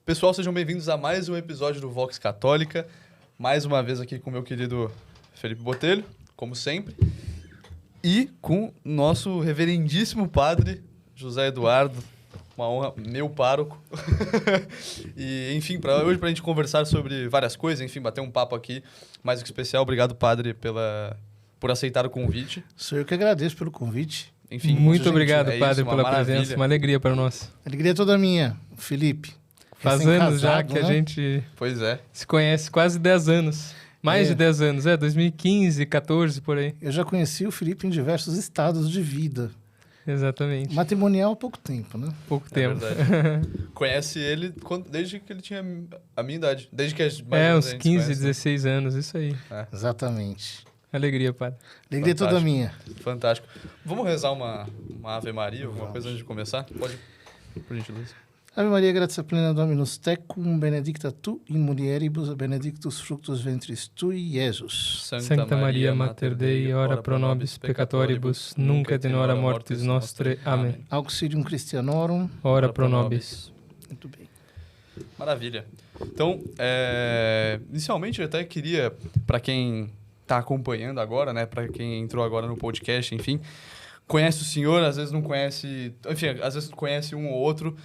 Pessoal, sejam bem-vindos a mais um episódio do Vox Católica. Mais uma vez aqui com o meu querido Felipe Botelho, como sempre. E com o nosso reverendíssimo padre José Eduardo. Uma honra, meu pároco. E, enfim, hoje pra gente conversar sobre várias coisas, enfim, bater um papo aqui mais do que especial. Obrigado, padre, por aceitar o convite. Sou eu que agradeço pelo convite. Enfim, muito obrigado, padre, isso, pela presença. Uma alegria para nós. Alegria toda minha, Felipe. Faz anos já que a gente se conhece, quase 10 anos. Mais de 10 anos, 2015, 14, por aí. Eu já conheci o Felipe em diversos estados de vida. Exatamente. Matrimonial há pouco tempo, né? Pouco tempo. Verdade. Conhece ele desde que ele tinha a minha idade. Desde que uns 15, 16 anos, isso aí. Exatamente. Alegria, padre. Alegria toda minha. Fantástico. Vamos rezar uma Ave Maria, alguma coisa antes de começar? Pode, por gentileza. Ave Maria, gratia plena Dominus tecum, benedicta tu in mulieribus, benedictus fructus ventris tui, Iesus. Sancta Maria, Mater Dei, ora pro nobis peccatoribus, nunc et in hora mortis nostre. Amém. Auxilium Christianorum, ora pro nobis. Muito bem. Maravilha. Então, inicialmente eu até queria, para quem está acompanhando agora, né, para quem entrou agora no podcast, enfim, conhece o senhor, às vezes não conhece, enfim, às vezes conhece um ou outro.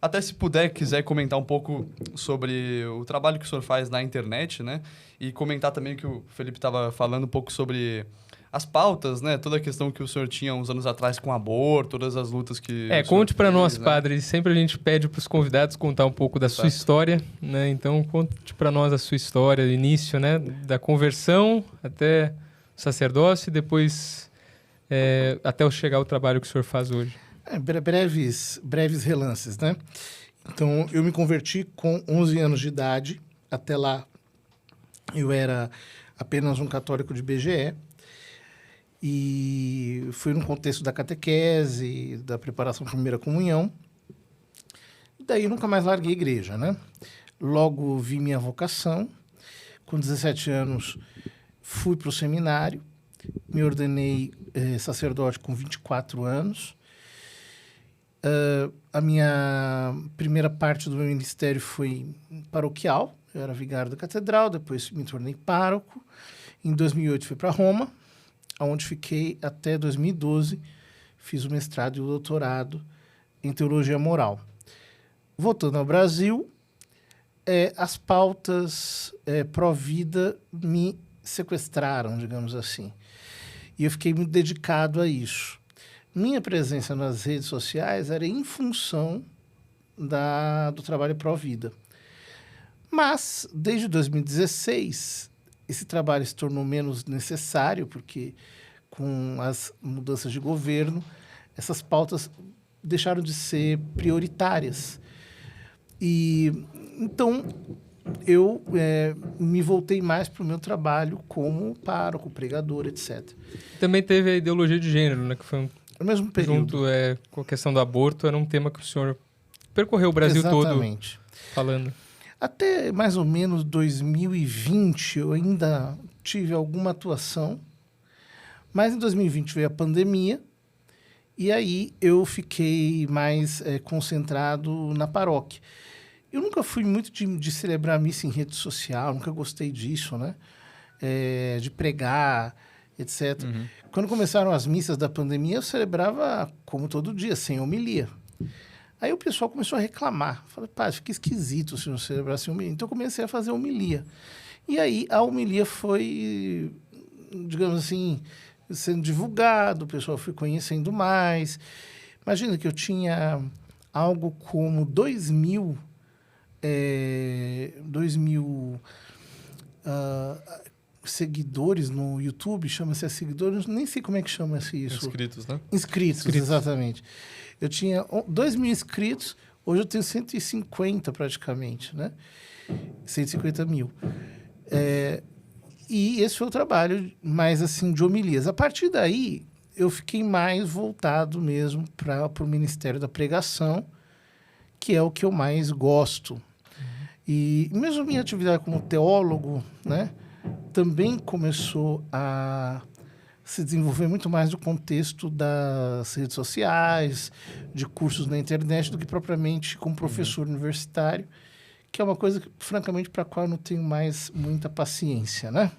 Até se quiser comentar um pouco sobre o trabalho que o senhor faz na internet, né? E comentar também que o Felipe estava falando um pouco sobre as pautas, né? Toda a questão que o senhor tinha uns anos atrás com aborto, todas as lutas que... conte para nós, né? Padre. Sempre a gente pede para os convidados contar um pouco da sua história, né? Então, conte para nós a sua história, o início, né? Da conversão até o sacerdócio e depois até chegar ao trabalho que o senhor faz hoje. Breves relances, né? Então, eu me converti com 11 anos de idade. Até lá, eu era apenas um católico de BGE. E fui no contexto da catequese, da preparação para a primeira comunhão. E daí, nunca mais larguei a igreja, né? Logo, vi minha vocação. Com 17 anos, fui para o seminário. Me ordenei sacerdote com 24 anos. A minha primeira parte do meu ministério foi paroquial. Eu era vigário da catedral, depois me tornei pároco. Em 2008 fui para Roma, onde fiquei até 2012. Fiz o mestrado e o doutorado em teologia moral. Voltando ao Brasil, as pautas pró-vida me sequestraram, digamos assim. E eu fiquei muito dedicado a isso. Minha presença nas redes sociais era em função do trabalho pró-vida. Mas, desde 2016, esse trabalho se tornou menos necessário, porque com as mudanças de governo, essas pautas deixaram de ser prioritárias. E, então, eu me voltei mais para o meu trabalho como pároco, pregador, etc. Também teve a ideologia de gênero, né, que foi no mesmo período. Junto com a questão do aborto, era um tema que o senhor percorreu o Brasil Exatamente. Todo falando. Até mais ou menos 2020 eu ainda tive alguma atuação, mas em 2020 veio a pandemia e aí eu fiquei mais concentrado na paróquia. Eu nunca fui muito de celebrar a missa em rede social, nunca gostei disso, né? De pregar, etc. Uhum. Quando começaram as missas da pandemia, eu celebrava como todo dia, sem homilia. Aí o pessoal começou a reclamar. Falei, pá, fica esquisito se não celebrasse homilia. Então eu comecei a fazer homilia. E aí a homilia foi, digamos assim, sendo divulgado, o pessoal foi conhecendo mais. Imagina que eu tinha algo como 2.000 seguidores no YouTube, chama-se seguidores, nem sei como é que chama-se isso. Inscritos, né? Inscritos, exatamente. Eu tinha 2.000 inscritos, hoje eu tenho 150 praticamente, né? 150 mil. E esse foi o trabalho mais assim de homilias. A partir daí, eu fiquei mais voltado mesmo para o Ministério da Pregação, que é o que eu mais gosto. E mesmo minha atividade como teólogo, né, também começou a se desenvolver muito mais no contexto das redes sociais, de cursos na internet, do que propriamente como professor universitário, que é uma coisa, que, francamente, para a qual eu não tenho mais muita paciência, né?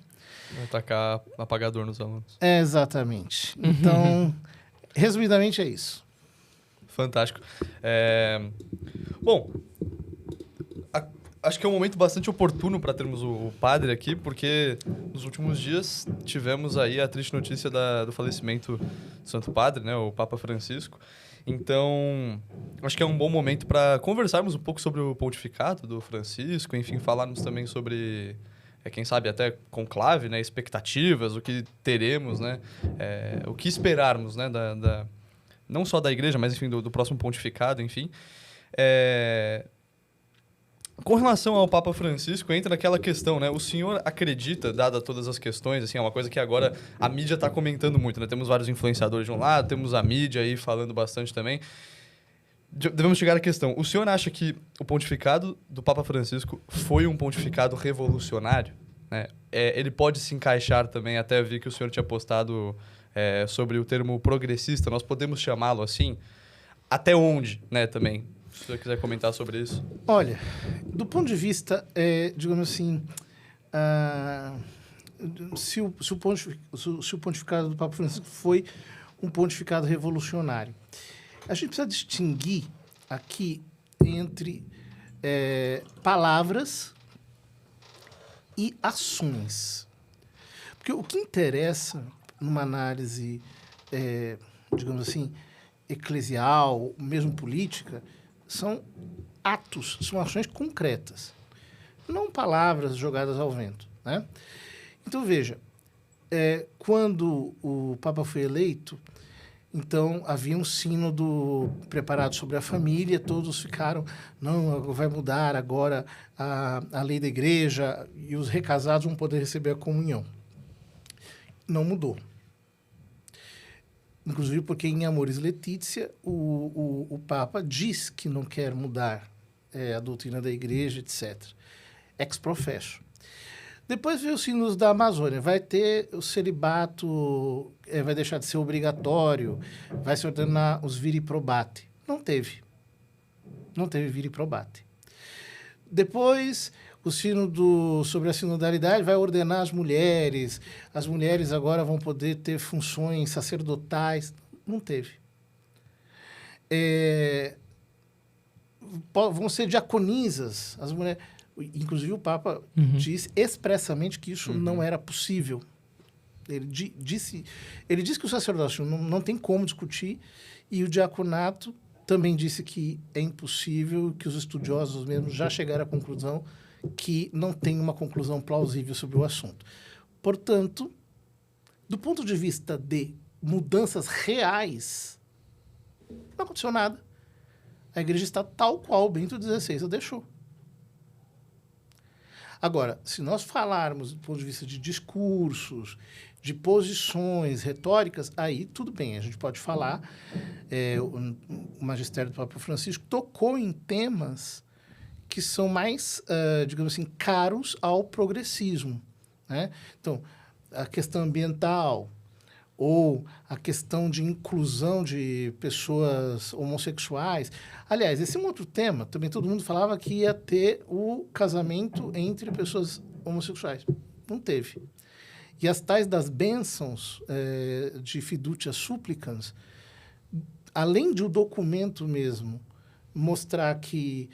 Vai tacar apagador nos alunos. Exatamente. Então, resumidamente, é isso. Fantástico. Bom, acho que é um momento bastante oportuno para termos o padre aqui, porque nos últimos dias tivemos aí a triste notícia do falecimento do Santo Padre, né, o Papa Francisco. Então, acho que é um bom momento para conversarmos um pouco sobre o pontificado do Francisco, enfim, falarmos também sobre, quem sabe, até conclave, né, expectativas, o que teremos, né, o que esperarmos, né, não só da igreja, mas, enfim, do próximo pontificado, enfim. Com relação ao Papa Francisco, entra naquela questão, né? O senhor acredita, dada todas as questões, assim, é uma coisa que agora a mídia está comentando muito, né? Temos vários influenciadores de um lado, temos a mídia aí falando bastante também. Devemos chegar à questão. O senhor acha que o pontificado do Papa Francisco foi um pontificado revolucionário? Né? Ele pode se encaixar também, até vi que o senhor tinha postado sobre o termo progressista, nós podemos chamá-lo assim? Até onde, né, também? Se o senhor quiser comentar sobre isso. Olha, do ponto de vista, digamos assim, se o pontificado do Papa Francisco foi um pontificado revolucionário, a gente precisa distinguir aqui entre palavras e ações. Porque o que interessa numa análise, digamos assim, eclesial, mesmo política, são atos, são ações concretas, não palavras jogadas ao vento, né? Então, veja, quando o Papa foi eleito, então havia um sínodo preparado sobre a família, todos ficaram, não, vai mudar agora a lei da igreja e os recasados vão poder receber a comunhão. Não mudou. Inclusive porque em Amoris Laetitia o Papa diz que não quer mudar a doutrina da igreja, etc. Ex professo. Depois veio o Sínodo da Amazônia. Vai ter o celibato, vai deixar de ser obrigatório, vai se ordenar os viri probate. Não teve. Não teve viri probate. Depois, o sínodo sobre a sinodalidade vai ordenar as mulheres agora vão poder ter funções sacerdotais. Não teve. Vão ser diaconisas, as mulheres. Inclusive, o Papa disse expressamente que isso não era possível. Ele disse que o sacerdócio não tem como discutir, e o diaconato também disse que é impossível, que os estudiosos mesmos já chegaram à conclusão que não tem uma conclusão plausível sobre o assunto. Portanto, do ponto de vista de mudanças reais, não aconteceu nada. A igreja está tal qual o Bento XVI a deixou. Agora, se nós falarmos do ponto de vista de discursos, de posições retóricas, aí tudo bem, a gente pode falar. O magistério do Papa Francisco tocou em temas que são mais, digamos assim, caros ao progressismo, né? Então, a questão ambiental ou a questão de inclusão de pessoas homossexuais. Aliás, esse é um outro tema. Também todo mundo falava que ia ter o casamento entre pessoas homossexuais. Não teve. E as tais das bênçãos de fiducia supplicans, além de o documento mesmo mostrar que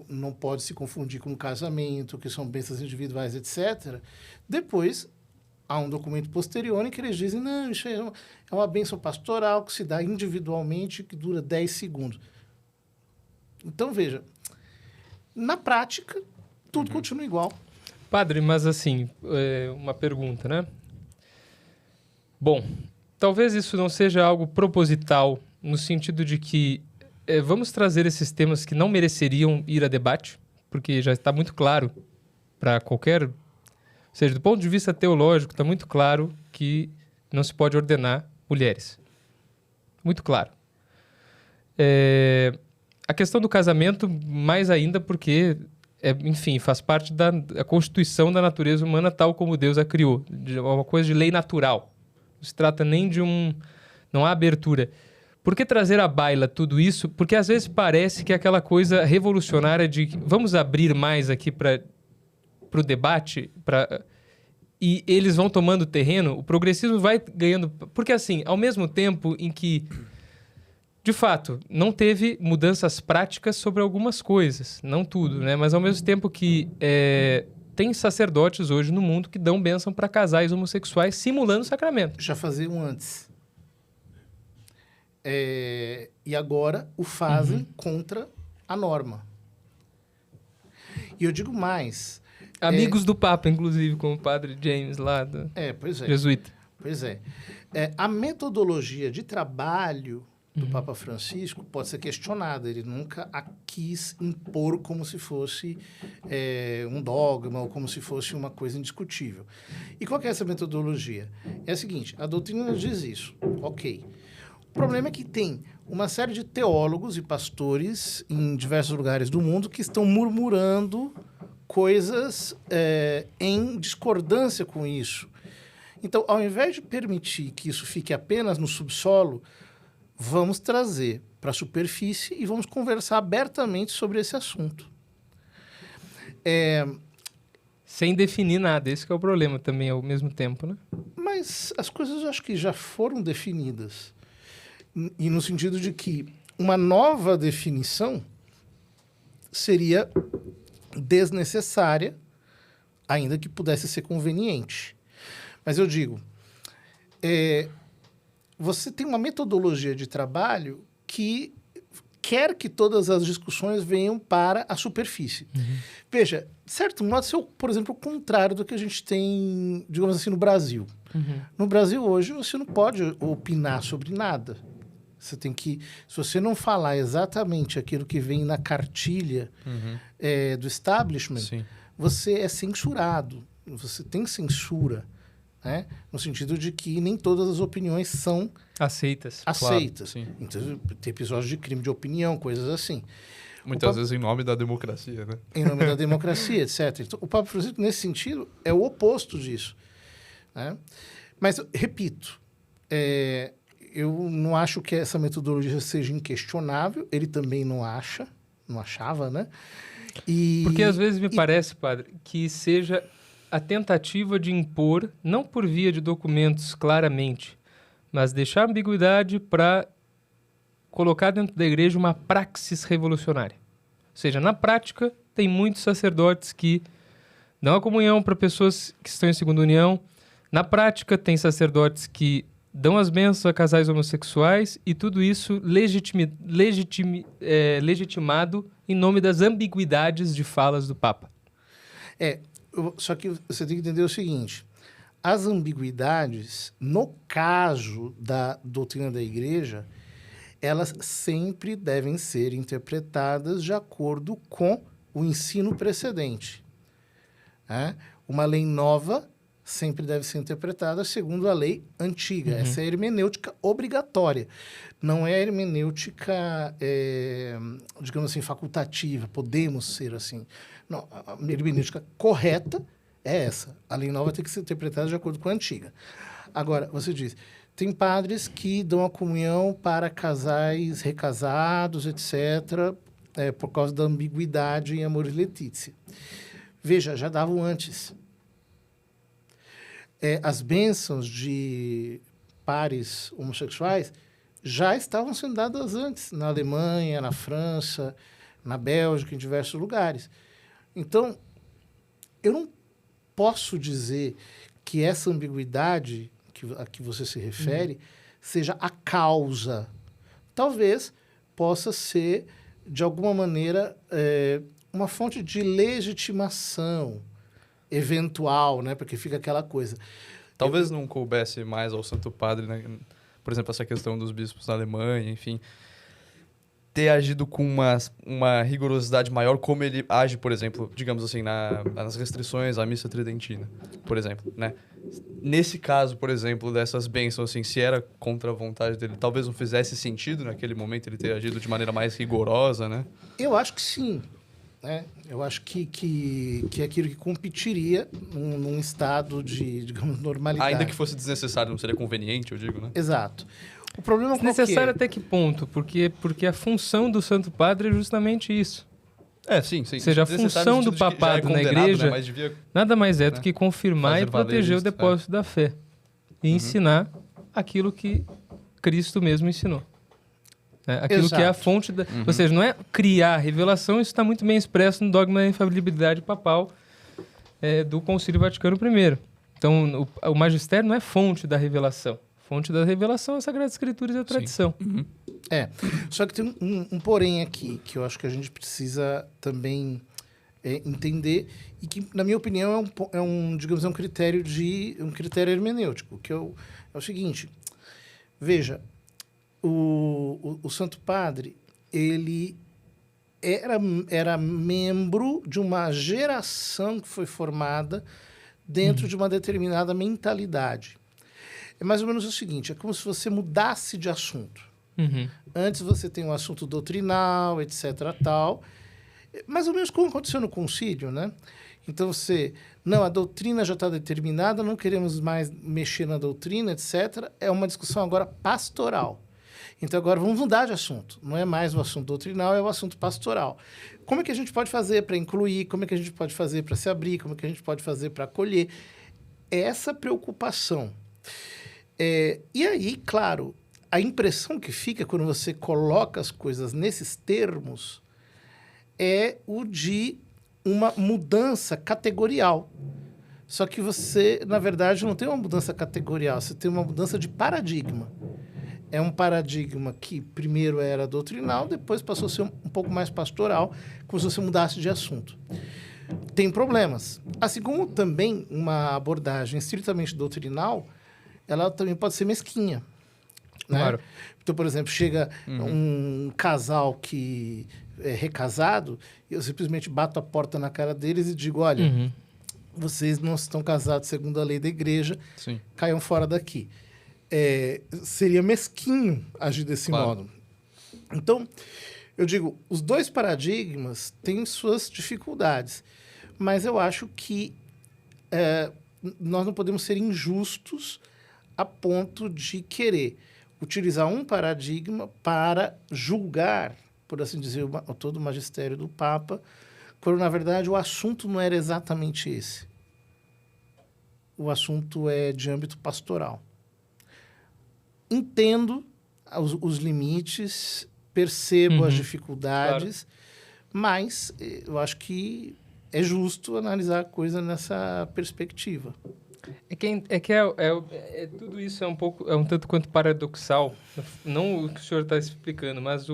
não pode se confundir com casamento, que são bênçãos individuais, etc., depois há um documento posterior em que eles dizem, não, isso é uma bênção pastoral que se dá individualmente, que dura 10 segundos. Então, veja, na prática, tudo continua igual. Padre, mas assim, uma pergunta, né? Bom, talvez isso não seja algo proposital, no sentido de que vamos trazer esses temas que não mereceriam ir a debate, porque já está muito claro para qualquer... Ou seja, do ponto de vista teológico, está muito claro que não se pode ordenar mulheres. Muito claro. A questão do casamento, mais ainda porque, enfim, faz parte da constituição da natureza humana tal como Deus a criou. É uma coisa de lei natural. Não se trata nem de não há abertura. Por que trazer à baila tudo isso? Porque às vezes parece que é aquela coisa revolucionária de vamos abrir mais aqui para o debate, e eles vão tomando terreno, o progressismo vai ganhando... Porque assim, ao mesmo tempo em que, de fato, não teve mudanças práticas sobre algumas coisas, não tudo, né? Mas ao mesmo tempo que tem sacerdotes hoje no mundo que dão bênção para casais homossexuais simulando o sacramento. Já faziam antes. E agora o fazem contra a norma. E eu digo mais... Amigos do Papa, inclusive, como o padre James lá, pois é. jesuíta. Pois é. A metodologia de trabalho do Papa Francisco pode ser questionada. Ele nunca a quis impor como se fosse um dogma ou como se fosse uma coisa indiscutível. E qual que é essa metodologia? É a seguinte, a doutrina diz isso, ok. O problema é que tem uma série de teólogos e pastores em diversos lugares do mundo que estão murmurando coisas em discordância com isso. Então, ao invés de permitir que isso fique apenas no subsolo, vamos trazer para a superfície e vamos conversar abertamente sobre esse assunto. Sem definir nada, esse que é o problema também ao mesmo tempo, né? Mas as coisas eu acho que já foram definidas. E no sentido de que uma nova definição seria desnecessária, ainda que pudesse ser conveniente. Mas eu digo, você tem uma metodologia de trabalho que quer que todas as discussões venham para a superfície. Veja, de certo modo, isso é, por exemplo, o contrário do que a gente tem, digamos assim, no Brasil. No Brasil, hoje, você não pode opinar sobre nada. Você tem que... Se você não falar exatamente aquilo que vem na cartilha do establishment, Sim. você é censurado. Você tem censura, né? No sentido de que nem todas as opiniões são aceitas. Claro, sim. Então, tem episódios de crime de opinião, coisas assim. Muitas vezes em nome da democracia, né? Em nome da democracia, etc. Então, o Papa Francisco, nesse sentido, é o oposto disso, né? Mas, repito, eu não acho que essa metodologia seja inquestionável. Ele também não achava, né? Porque às vezes me parece, padre, que seja a tentativa de impor, não por via de documentos claramente, mas deixar ambiguidade para colocar dentro da igreja uma praxis revolucionária. Ou seja, na prática, tem muitos sacerdotes que dão a comunhão para pessoas que estão em segunda união. Na prática, tem sacerdotes que dão as bênçãos a casais homossexuais e tudo isso legitimado em nome das ambiguidades de falas do Papa. Só que você tem que entender o seguinte, as ambiguidades, no caso da doutrina da igreja, elas sempre devem ser interpretadas de acordo com o ensino precedente. Uma lei nova sempre deve ser interpretada segundo a lei antiga. Essa é a hermenêutica obrigatória. Não é a hermenêutica, digamos assim, facultativa. Podemos ser assim. Não, a hermenêutica correta é essa. A lei nova tem que ser interpretada de acordo com a antiga. Agora, você diz, tem padres que dão a comunhão para casais recasados, etc., por causa da ambiguidade em Amoris Laetitia. Veja, já davam antes. As bênçãos de pares homossexuais já estavam sendo dadas antes, na Alemanha, na França, na Bélgica, em diversos lugares. Então, eu não posso dizer que essa ambiguidade a que você se refere seja a causa. Talvez possa ser, de alguma maneira, uma fonte de legitimação eventual, né? Porque fica aquela coisa. Talvez não coubesse mais ao Santo Padre, né? Por exemplo, essa questão dos bispos na Alemanha, enfim, ter agido com uma rigorosidade maior, como ele age, por exemplo, digamos assim, nas restrições à missa tridentina, por exemplo, né? Nesse caso, por exemplo, dessas bênçãos, assim, se era contra a vontade dele, talvez não fizesse sentido naquele momento ele ter agido de maneira mais rigorosa, né? Eu acho que sim. Eu acho que é aquilo que competiria num estado de, digamos, normalidade. Ainda que fosse desnecessário, não seria conveniente, eu digo, né? Exato. O problema qual que Desnecessário é? até que ponto? Porque a função do Santo Padre é justamente isso. Sim. Ou seja, a Desnecessário função no do sentido de que já é papado na condenado, igreja né? Mas devia... nada mais é do né, que confirmar fazer e valer proteger o isso, depósito da fé. E ensinar aquilo que Cristo mesmo ensinou. Aquilo que é a Exato. fonte da... Ou seja, não é criar revelação, isso está muito bem expresso no dogma da infalibilidade papal do Concílio Vaticano I. Então, o magistério não é fonte da revelação. Fonte da revelação é a Sagrada Escritura e a tradição. Só que tem um porém aqui, que eu acho que a gente precisa também entender, e que, na minha opinião, digamos, um critério hermenêutico, que é o seguinte. Veja, o Santo Padre, ele era membro de uma geração que foi formada dentro de uma determinada mentalidade. É mais ou menos o seguinte, é como se você mudasse de assunto. Antes você tem um assunto doutrinal, etc, tal. Mais ou menos como aconteceu no concílio, né? Então a doutrina já está determinada, não queremos mais mexer na doutrina, etc. É uma discussão agora pastoral. Então agora vamos mudar de assunto. Não é mais o assunto doutrinal, é o assunto pastoral. Como é que a gente pode fazer para incluir? Como é que a gente pode fazer para se abrir? Como é que a gente pode fazer para acolher? Essa preocupação. E aí, claro, a impressão que fica quando você coloca as coisas nesses termos é o de uma mudança categorial. Só que você, na verdade, não tem uma mudança categorial, você tem uma mudança de paradigma. É um paradigma que primeiro era doutrinal, depois passou a ser um pouco mais pastoral, como se você mudasse de assunto. Tem problemas. Assim como também uma abordagem estritamente doutrinal, ela também pode ser mesquinha. Claro. Né? Então, por exemplo, chega um casal que é recasado, e eu simplesmente bato a porta na cara deles e digo, olha, vocês não estão casados segundo a lei da igreja, caiam fora daqui. Seria mesquinho agir desse modo. Então, eu digo, os dois paradigmas têm suas dificuldades, mas eu acho que nós não podemos ser injustos a ponto de querer utilizar um paradigma para julgar, por assim dizer, todo o magistério do Papa, quando, na verdade, o assunto não era exatamente esse. O assunto é de âmbito pastoral. Entendo os limites, percebo as dificuldades, mas eu acho que é justo analisar a coisa nessa perspectiva. Tudo isso é um tanto quanto paradoxal, não o que o senhor está explicando, mas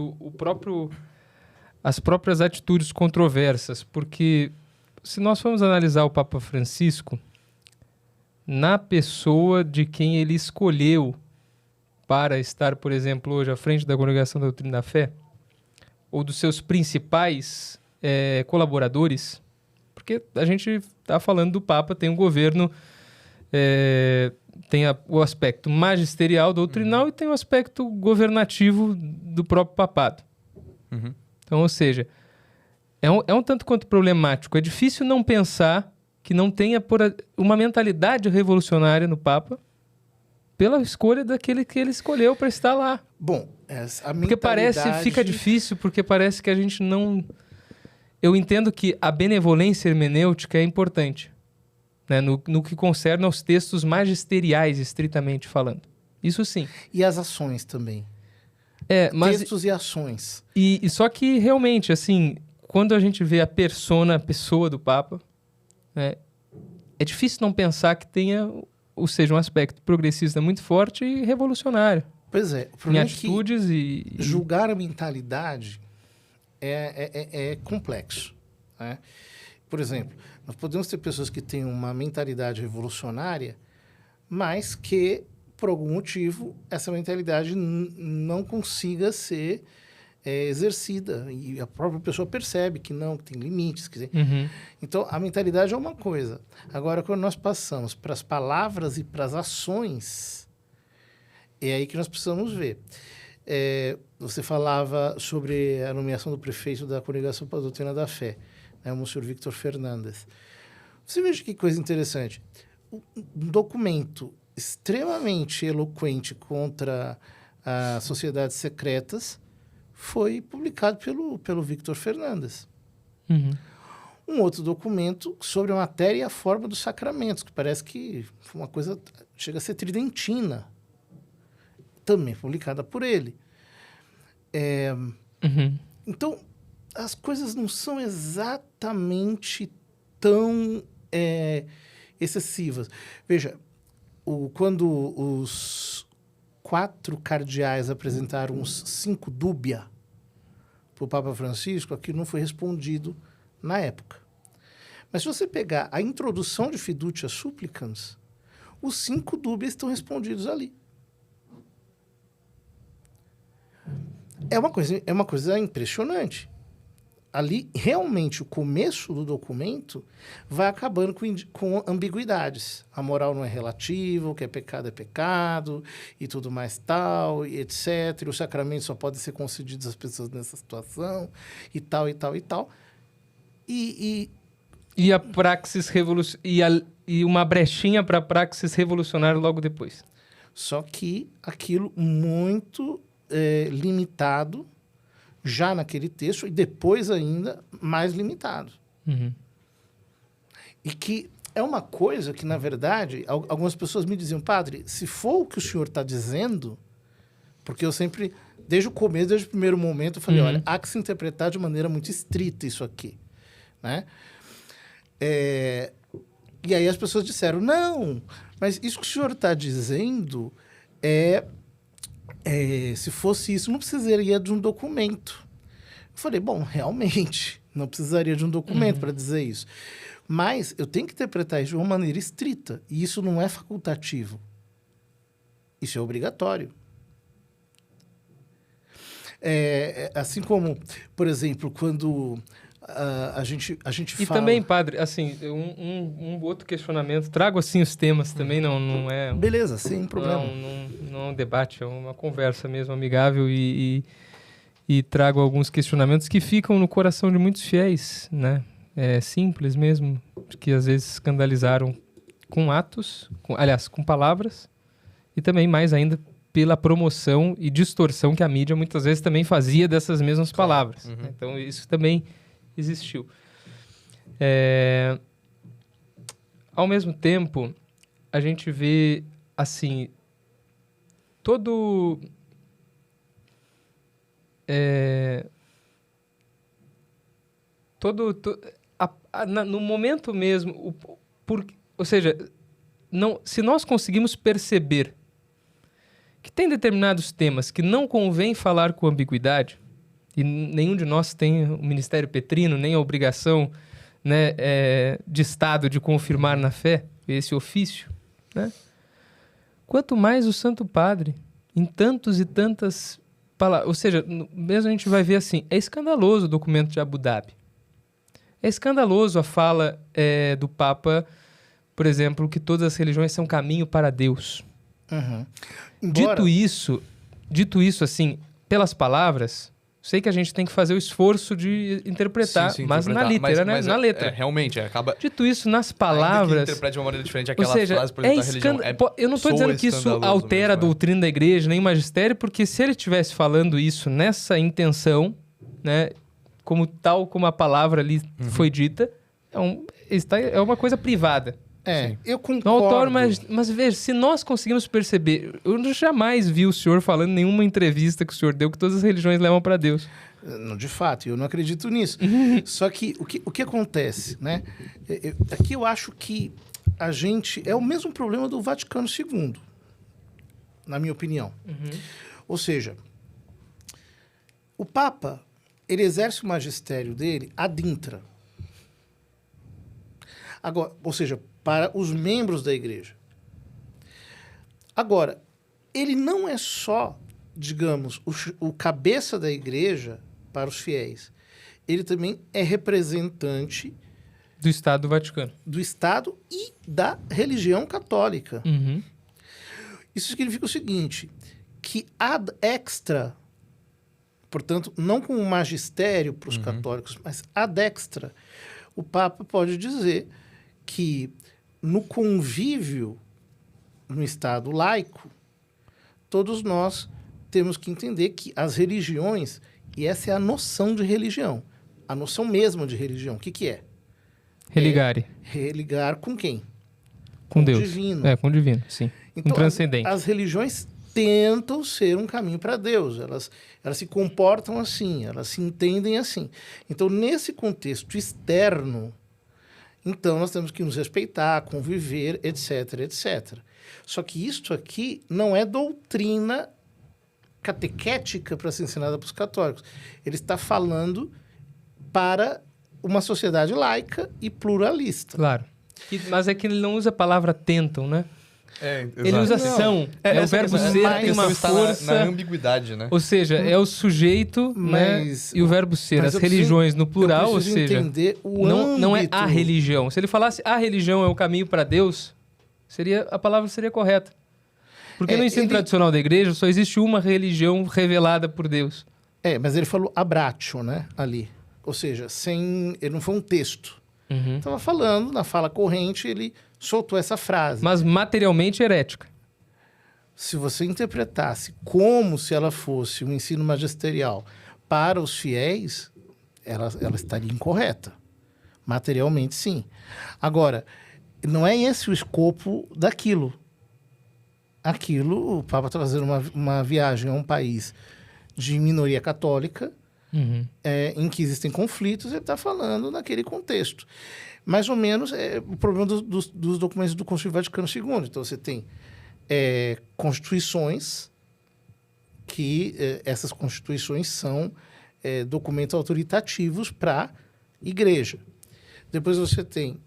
as próprias atitudes controversas, porque se nós formos analisar o Papa Francisco, na pessoa de quem ele escolheu para estar, por exemplo, hoje à frente da Congregação da Doutrina da Fé, ou dos seus principais colaboradores, porque a gente está falando do Papa, tem um governo, tem o aspecto magisterial, doutrinal, e tem o aspecto governativo do próprio papado. Então, ou seja, é um tanto quanto problemático. É difícil não pensar que não tenha uma mentalidade revolucionária no Papa pela escolha daquele que ele escolheu para estar lá. Bom, a mentalidade... Porque fica difícil, porque parece que a gente não... Eu entendo que a benevolência hermenêutica é importante, né? No que concerne aos textos magisteriais, estritamente falando. Isso sim. E as ações também. Textos e ações. E só que, realmente, assim, quando a gente vê a pessoa do Papa, né, é difícil não pensar que tenha, ou seja, um aspecto progressista muito forte e revolucionário. Pois é. O Em problema atitudes é que julgar a mentalidade é complexo, né? Por exemplo, nós podemos ter pessoas que têm uma mentalidade revolucionária, mas que, por algum motivo, essa mentalidade não consiga ser exercida. E a própria pessoa percebe que não, que tem limites. Quer dizer. Então, a mentalidade é uma coisa. Agora, quando nós passamos para as palavras e para as ações, é aí que nós precisamos ver. Você falava sobre a nomeação do prefeito da Congregação para a Doutrina da Fé, né, o Monsenhor Victor Fernandes. Você veja que coisa interessante. Um documento extremamente eloquente contra as Sociedades Secretas, foi publicado pelo Victor Fernandes. Uhum. Um outro documento sobre a matéria e a forma dos sacramentos, que parece que foi uma coisa, chega a ser tridentina, também publicada por ele. Uhum. Então, as coisas não são exatamente tão excessivas. Veja, quando os 4 cardeais apresentaram os 5 dúbia para o Papa Francisco, aquilo não foi respondido na época. Mas se você pegar a introdução de Fiducia Supplicans, os 5 dúbia estão respondidos ali. É uma coisa impressionante. Ali, realmente, o começo do documento vai acabando com ambiguidades. A moral não é relativa, o que é pecado, e tudo mais tal, e etc. E os sacramentos só podem ser concedidos às pessoas nessa situação, e tal, e tal, e tal. E a praxis e uma brechinha para a praxis revolucionária logo depois. Só que aquilo muito limitado, já naquele texto, e depois ainda mais limitado. Uhum. E que é uma coisa que, na verdade, algumas pessoas me diziam, padre, se for o que o senhor está dizendo, porque eu sempre, desde o começo, desde o primeiro momento, eu falei, olha, há que se interpretar de maneira muito estrita isso aqui, né? E aí as pessoas disseram, não, mas isso que o senhor está dizendo se fosse isso, não precisaria de um documento. Eu falei, bom, realmente, não precisaria de um documento para dizer isso. Mas eu tenho que interpretar isso de uma maneira estrita. E isso não é facultativo. Isso é obrigatório. Assim como, por exemplo, quando a gente e fala... também, padre, assim, um outro questionamento, trago assim os temas também, não é... Beleza, sem problema. Não é um debate, é uma conversa mesmo amigável e trago alguns questionamentos que ficam no coração de muitos fiéis, né? É simples mesmo, que às vezes escandalizaram com atos, com palavras, e também mais ainda pela promoção e distorção que a mídia muitas vezes também fazia dessas mesmas palavras. Uhum. Então isso também existiu. Ao mesmo tempo, a gente vê, assim, no momento mesmo, ou seja, se nós conseguimos perceber que tem determinados temas que não convém falar com ambiguidade, e nenhum de nós tem o ministério petrino, nem a obrigação, né, de Estado de confirmar na fé esse ofício, né? Quanto mais o Santo Padre, em tantos e tantas palavras, ou seja, mesmo a gente vai ver assim, é escandaloso o documento de Abu Dhabi. É escandaloso a fala do Papa, por exemplo, que todas as religiões são caminho para Deus. Uhum. Dito isso, assim, pelas palavras, sei que a gente tem que fazer o esforço de interpretar, mas na letra, né? Na letra. Realmente, acaba... Dito isso, nas palavras... Ainda que interprete de uma maneira diferente aquela ou seja, frase, por exemplo, da religião. Eu não estou dizendo que isso altera a doutrina da igreja, nem o magistério, porque se ele estivesse falando isso nessa intenção, né, tal como a palavra ali foi dita, é uma coisa privada. Eu concordo. Não autor, mas veja, se nós conseguimos perceber... Eu jamais vi o senhor falando em nenhuma entrevista que o senhor deu que todas as religiões levam para Deus. Não, de fato, eu não acredito nisso. Só que o que acontece, né? Aqui eu acho que a gente... É o mesmo problema do Vaticano II, na minha opinião. Ou seja, o Papa, ele exerce o magistério dele ad intra. Agora, ou seja, para os membros da igreja. Agora, ele não é só, digamos, o cabeça da igreja para os fiéis. Ele também é representante do Estado do Vaticano. Do Estado e da religião católica. Isso significa o seguinte, que ad extra, portanto, não com o magistério para os católicos, mas ad extra, o Papa pode dizer que no convívio no Estado laico, todos nós temos que entender que as religiões, e essa é a noção de religião, a noção mesma de religião, o que que é? Religare. Religar com quem? Com Deus. O divino. Com o divino, sim. Então, um transcendente. As religiões tentam ser um caminho para Deus. Elas se comportam assim, elas se entendem assim. Então, nesse contexto externo, então nós temos que nos respeitar, conviver, etc, etc. Só que isso aqui não é doutrina catequética para ser ensinada para os católicos. Ele está falando para uma sociedade laica e pluralista. Claro. Mas é que ele não usa a palavra tentam, né? Ele exato. usa são. O verbo ser tem uma força... Na ambiguidade, né? Ou seja, é o sujeito, Mas- né? E o verbo ser. mas As eu preciso- religiões no plural, eu ou preciso seja... entender o Não é âmbito. a religião. Se ele falasse a religião é o caminho para Deus, a palavra seria correta. Porque no ensino tradicional da igreja só existe uma religião revelada por Deus. Mas ele falou abratio, né? Ali. Ou seja, ele não foi um texto. Uhum. Estava falando, na fala corrente, ele soltou essa frase. Mas materialmente herética. Se você interpretasse como se ela fosse um ensino magisterial para os fiéis, ela estaria incorreta. Materialmente, sim. Agora, não é esse o escopo daquilo. O Papa está fazendo uma viagem a um país de minoria católica, Uhum. em que existem conflitos, ele está falando naquele contexto. Mais ou menos o problema dos documentos do Concílio Vaticano II. Então, você tem constituições, que essas constituições são documentos autoritativos para a igreja. Depois você tem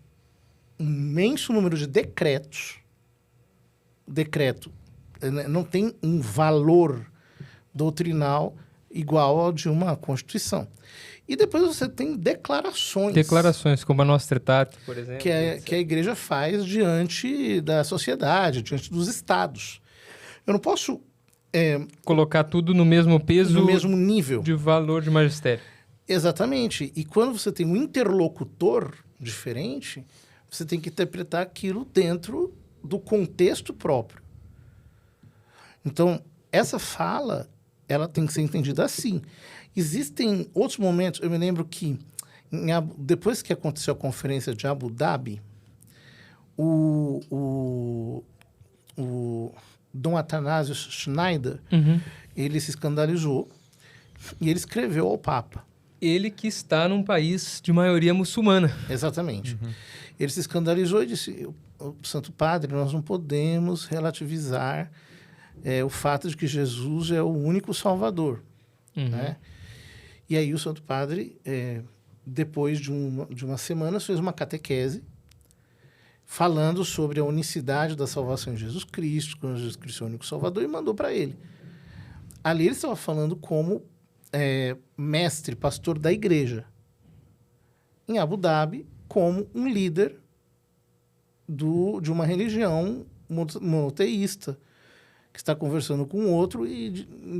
um imenso número de decretos. Decreto não tem um valor doutrinal igual ao de uma Constituição. E depois você tem declarações. Declarações, como a Nostra Aetate, por exemplo. Que a igreja faz diante da sociedade, diante dos estados. Eu não posso... Colocar tudo no mesmo peso... No mesmo nível. De valor de magistério. Exatamente. E quando você tem um interlocutor diferente, você tem que interpretar aquilo dentro do contexto próprio. Então, essa fala, ela tem que ser entendida assim. Existem outros momentos, eu me lembro que depois que aconteceu a conferência de Abu Dhabi, o Dom Atanásio Schneider, ele se escandalizou e ele escreveu ao Papa. Ele que está num país de maioria muçulmana. Exatamente. Ele se escandalizou e disse, Santo Padre, nós não podemos relativizar o fato de que Jesus é o único Salvador. Né? E aí o Santo Padre, depois de uma semana, fez uma catequese falando sobre a unicidade da salvação em Jesus Cristo, como Jesus Cristo é o único Salvador, e mandou para ele. Ali ele estava falando como mestre, pastor da igreja. Em Abu Dhabi, como um líder de uma religião monoteísta, que está conversando com o outro, e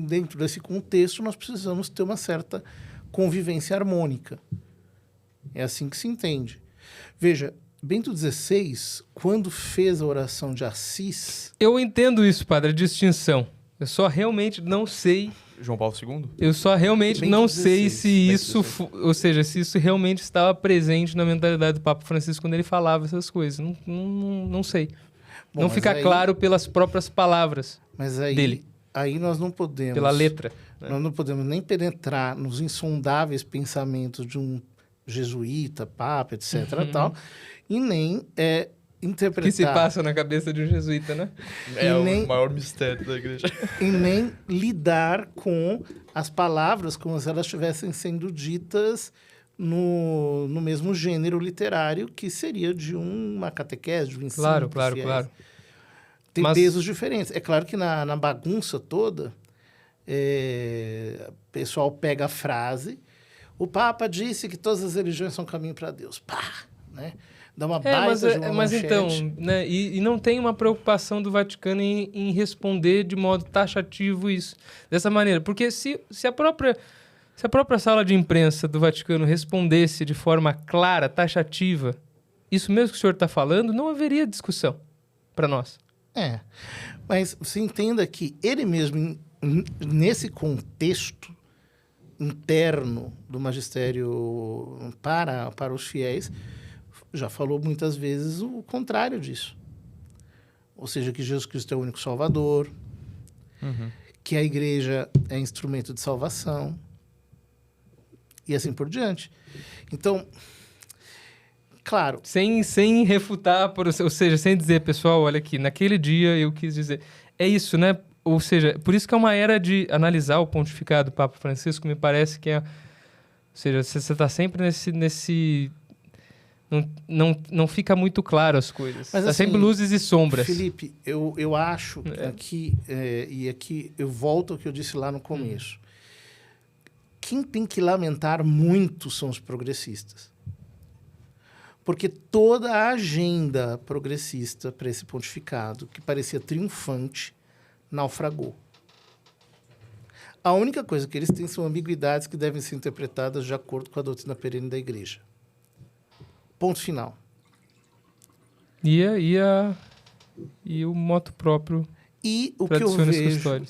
dentro desse contexto nós precisamos ter uma certa convivência harmônica. É assim que se entende. Veja, Bento XVI, quando fez a oração de Assis... Eu entendo isso, padre, a distinção. Eu só realmente não sei... João Paulo II? Eu só realmente Bento não XVI, sei se isso... Ou seja, se isso realmente estava presente na mentalidade do Papa Francisco quando ele falava essas coisas. Não sei. Bom, não mas fica aí- claro pelas próprias palavras Mas aí, dele, aí nós não podemos... pela letra. Nós não podemos nem penetrar nos insondáveis pensamentos de um jesuíta, papa, etc. Tal, e nem interpretar... Que se passa na cabeça de um jesuíta, né? É nem- o maior mistério da igreja. E nem lidar com as palavras como se elas estivessem sendo ditas no mesmo gênero literário que seria de uma catequese, de um ensino. Claro, pros fiéis. claro. Tem Mas- pesos diferentes. É claro que na bagunça toda, o pessoal pega a frase, o Papa disse que todas as religiões são caminho para Deus. Pá! Né? Dá uma baita de uma Mas manchete. então, né? E não tem uma preocupação do Vaticano em responder de modo taxativo isso, dessa maneira. Porque se a própria sala de imprensa do Vaticano respondesse de forma clara, taxativa, isso mesmo que o senhor está falando, não haveria discussão para nós. Mas você entenda que ele mesmo nesse contexto interno do magistério para os fiéis, já falou muitas vezes o contrário disso. Ou seja, que Jesus Cristo é o único Salvador, que a igreja é instrumento de salvação, e assim por diante. Então, claro... Sem refutar, ou seja, sem dizer, pessoal, olha aqui, naquele dia eu quis dizer... É isso, né? Ou seja, por isso que é uma era de analisar o pontificado do Papa Francisco, me parece que é... Ou seja, você está sempre nesse não fica muito claro as coisas. Mas, tá assim, sempre luzes e sombras. Felipe, eu acho que e aqui eu volto ao que eu disse lá no começo. Quem tem que lamentar muito são os progressistas. Porque toda a agenda progressista para esse pontificado, que parecia triunfante, naufragou. A única coisa que eles têm são ambiguidades que devem ser interpretadas de acordo com a doutrina perene da Igreja. Ponto final. E o moto próprio. E o que eu vejo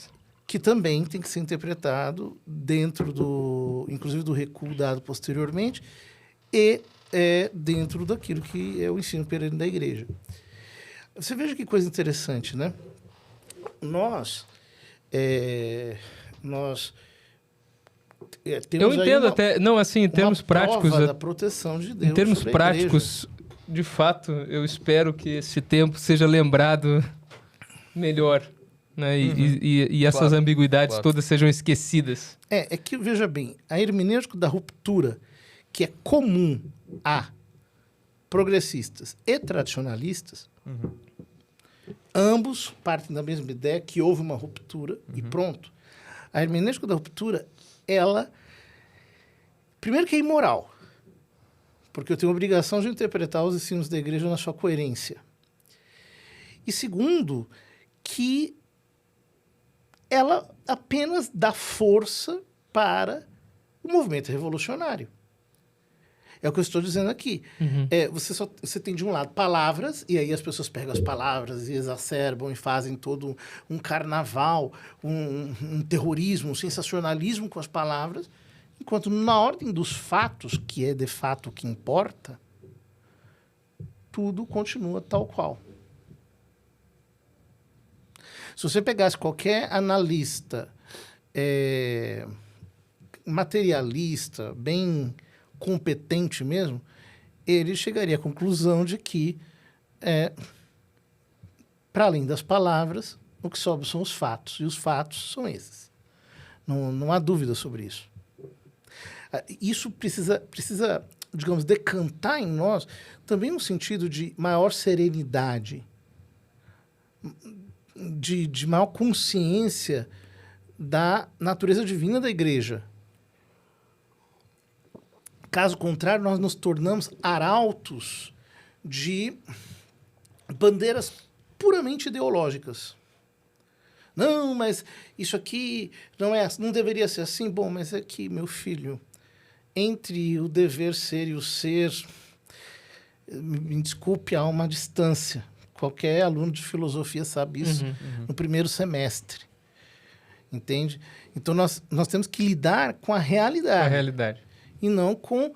que também tem que ser interpretado dentro inclusive do recuo dado posteriormente e dentro daquilo que é o ensino perene da Igreja. Você veja que coisa interessante, né? Nós temos, eu entendo até, não, assim, em termos práticos, da proteção de Deus, em termos práticos, de fato, eu espero que esse tempo seja lembrado melhor, né? E essas ambiguidades todas sejam esquecidas. É que, veja bem, a hermenêutica da ruptura, que é comum a progressistas e tradicionalistas, ambos partem da mesma ideia que houve uma ruptura e pronto. A hermenêutica da ruptura, ela, primeiro que é imoral, porque eu tenho a obrigação de interpretar os ensinos da Igreja na sua coerência. E segundo, que ela apenas dá força para o movimento revolucionário. É o que eu estou dizendo aqui. Você tem, de um lado, palavras, e aí as pessoas pegam as palavras e exacerbam e fazem todo um carnaval, um terrorismo, um sensacionalismo com as palavras, enquanto na ordem dos fatos, que é de fato o que importa, tudo continua tal qual. Se você pegasse qualquer analista materialista, bem competente mesmo, ele chegaria à conclusão de que, para além das palavras, o que sobra são os fatos, e os fatos são esses. Não há dúvida sobre isso. Isso precisa, digamos, decantar em nós também um sentido de maior serenidade, de maior consciência da natureza divina da Igreja. Caso contrário, nós nos tornamos arautos de bandeiras puramente ideológicas. Não, mas isso aqui não deveria ser assim. Bom, mas é que, meu filho, entre o dever ser e o ser, me desculpe, há uma distância. Qualquer aluno de filosofia sabe isso no primeiro semestre. Entende? Então, nós temos que lidar com a realidade. A realidade. E não com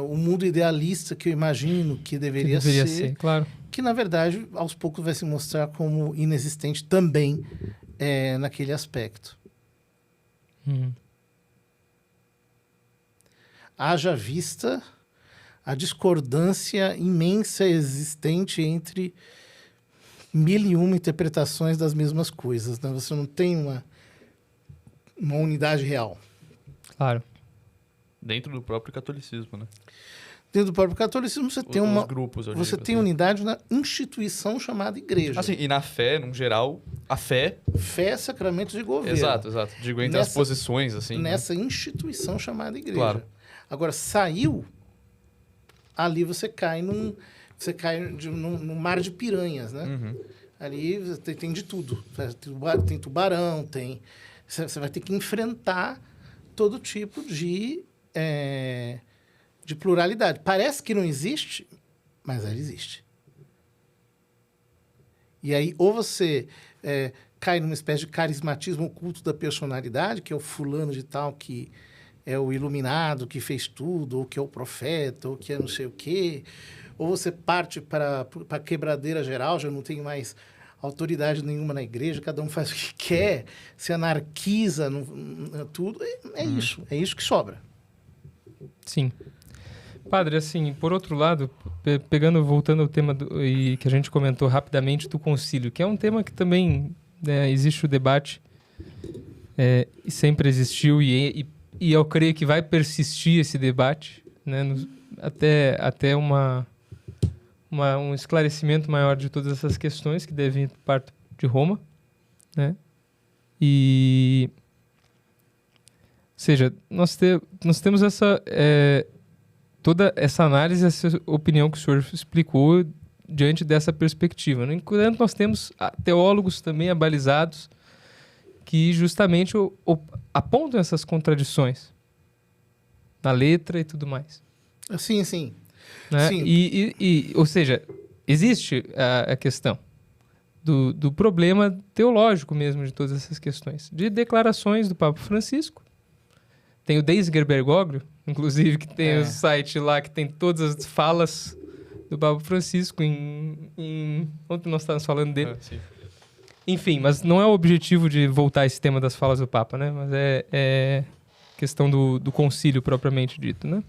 o mundo idealista que eu imagino que deveria ser. Claro. Que, na verdade, aos poucos vai se mostrar como inexistente também naquele aspecto. Haja vista a discordância imensa existente entre 1001 interpretações das mesmas coisas. Né? Você não tem uma unidade real. Claro. Dentro do próprio catolicismo, né? Dentro do próprio catolicismo, você tem você tem unidade na instituição chamada igreja. Assim, e na fé, no geral, a fé... Fé é sacramento de governo. Exato. Digo, entre as posições, assim... Nessa instituição chamada igreja. Claro. Agora, saiu, ali você cai num mar de piranhas, né? Ali tem de tudo. Tem tubarão, você vai ter que enfrentar todo tipo de pluralidade. Parece que não existe, mas ela existe. E aí, ou você cai numa espécie de carismatismo oculto da personalidade, que é o fulano de tal que é o iluminado, que fez tudo, ou que é o profeta, ou que é não sei o quê. Ou você parte para a quebradeira geral, já não tem mais autoridade nenhuma na igreja, cada um faz o que quer, se anarquiza tudo. É isso que sobra. Sim. Padre, assim, por outro lado, voltando ao tema e que a gente comentou rapidamente do concílio, que é um tema que também, né, existe o debate, e sempre existiu, e eu creio que vai persistir esse debate, né, até um esclarecimento maior de todas essas questões que devem ir parte de Roma, né? Ou seja, nós temos toda essa análise, essa opinião que o senhor explicou diante dessa perspectiva. No entanto, nós temos teólogos também abalizados que justamente apontam essas contradições na letra e tudo mais. Sim, sim. Né? Sim. Ou seja, existe a questão do problema teológico mesmo de todas essas questões, de declarações do Papa Francisco. Tem o Deiziger Bergoglio, inclusive, que tem o site lá que tem todas as falas do Papa Francisco ontem nós estávamos falando dele. Enfim, mas não é o objetivo de voltar a esse tema das falas do Papa, né? Mas é questão do concílio propriamente dito, né?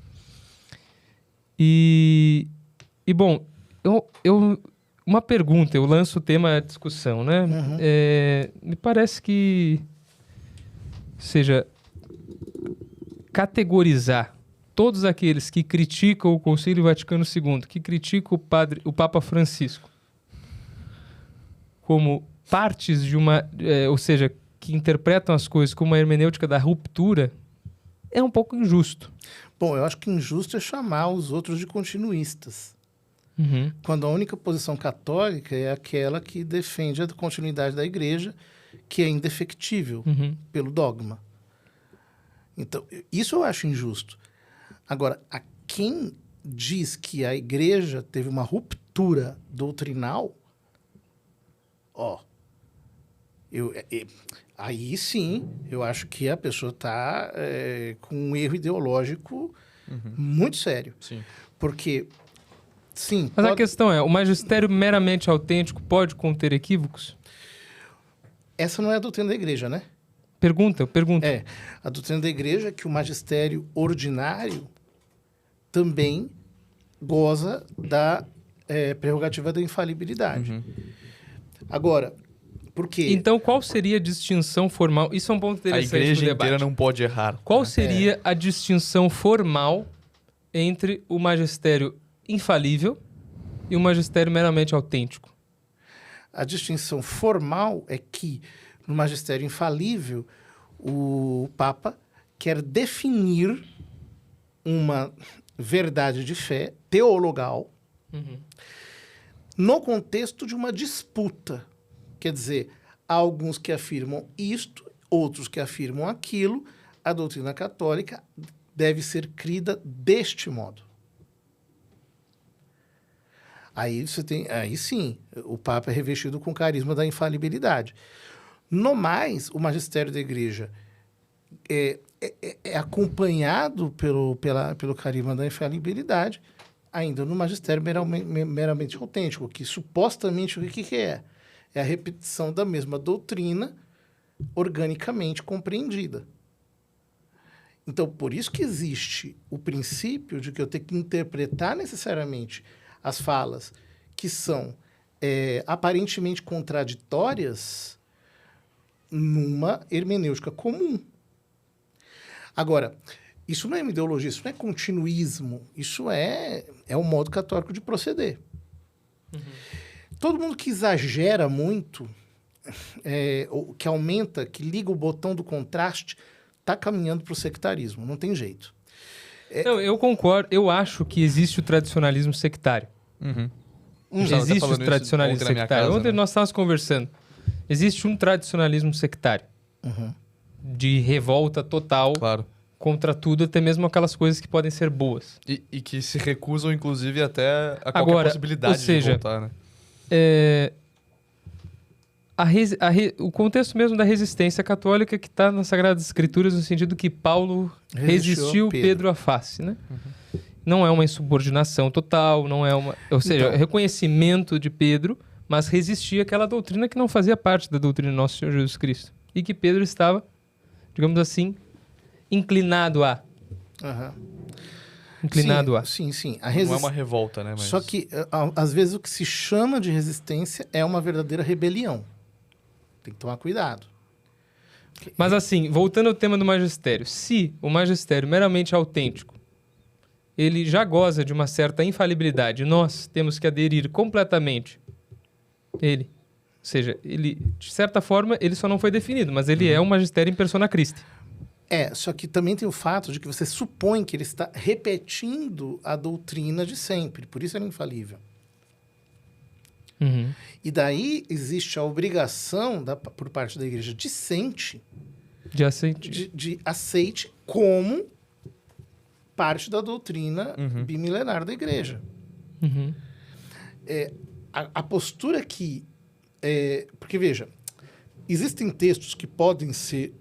Bom, uma pergunta, eu lanço o tema à discussão, né? Uhum. Me parece que, seja, categorizar todos aqueles que criticam o Concílio Vaticano II, que criticam o Papa Francisco, como partes de ou seja, que interpretam as coisas como uma hermenêutica da ruptura, é um pouco injusto. Bom, eu acho que injusto é chamar os outros de continuistas. Uhum. Quando a única posição católica é aquela que defende a continuidade da igreja, que é indefectível pelo dogma. Então, isso eu acho injusto. Agora, a quem diz que a igreja teve uma ruptura doutrinal, aí sim, eu acho que a pessoa está com um erro ideológico muito sério. Sim. Porque, sim... Mas a questão é, o magistério meramente autêntico pode conter equívocos? Essa não é a doutrina da igreja, né? Eu pergunto. A doutrina da igreja é que o magistério ordinário também goza da prerrogativa da infalibilidade. Agora, por quê? Então, qual seria a distinção formal? Isso é um ponto interessante A igreja do debate. inteira não pode errar. Qual seria a distinção formal entre o magistério infalível e o magistério meramente autêntico? A distinção formal é que no magistério infalível, o Papa quer definir uma verdade de fé teologal no contexto de uma disputa. Quer dizer, há alguns que afirmam isto, outros que afirmam aquilo. A doutrina católica deve ser crida deste modo. Aí sim, o Papa é revestido com o carisma da infalibilidade. No mais, o magistério da igreja é acompanhado pelo carisma da infalibilidade, ainda no magistério meramente autêntico, que supostamente o que é? É a repetição da mesma doutrina organicamente compreendida. Então, por isso que existe o princípio de que eu tenho que interpretar necessariamente as falas que são aparentemente contraditórias numa hermenêutica comum. Agora, isso não é uma ideologia, isso não é continuismo, isso é um modo católico de proceder. Todo mundo que exagera muito, que aumenta, que liga o botão do contraste, está caminhando para o sectarismo, não tem jeito. Não, eu concordo, eu acho que existe o tradicionalismo sectário. Existe o tradicionalismo sectário. Ontem nós estávamos conversando. Existe um tradicionalismo sectário de revolta total contra tudo, até mesmo aquelas coisas que podem ser boas. E que se recusam, inclusive, até a qualquer possibilidade de voltar, né? o contexto mesmo da resistência católica que está nas Sagradas Escrituras, no sentido que Paulo resistiu Pedro à face, né? Uhum. Não é uma insubordinação total, não é uma... Ou seja, reconhecimento de Pedro, mas resistir àquela doutrina que não fazia parte da doutrina do nosso Senhor Jesus Cristo. E que Pedro estava, digamos assim, inclinado a. Uhum. Inclinado a. Sim. Não é uma revolta, né? Mas... Só que, às vezes, o que se chama de resistência é uma verdadeira rebelião. Tem que tomar cuidado. Mas assim, voltando ao tema do magistério. Se o magistério meramente autêntico, ele já goza de uma certa infalibilidade, nós temos que aderir completamente ele. Ou seja, ele, de certa forma, ele só não foi definido, mas ele é um magistério em persona Christi. Só que também tem o fato de que você supõe que ele está repetindo a doutrina de sempre. Por isso ele é infalível. Uhum. E daí existe a obrigação, por parte da igreja discente, de aceite como parte da doutrina bimilenar da igreja. Uhum. A postura que... porque, veja, existem textos que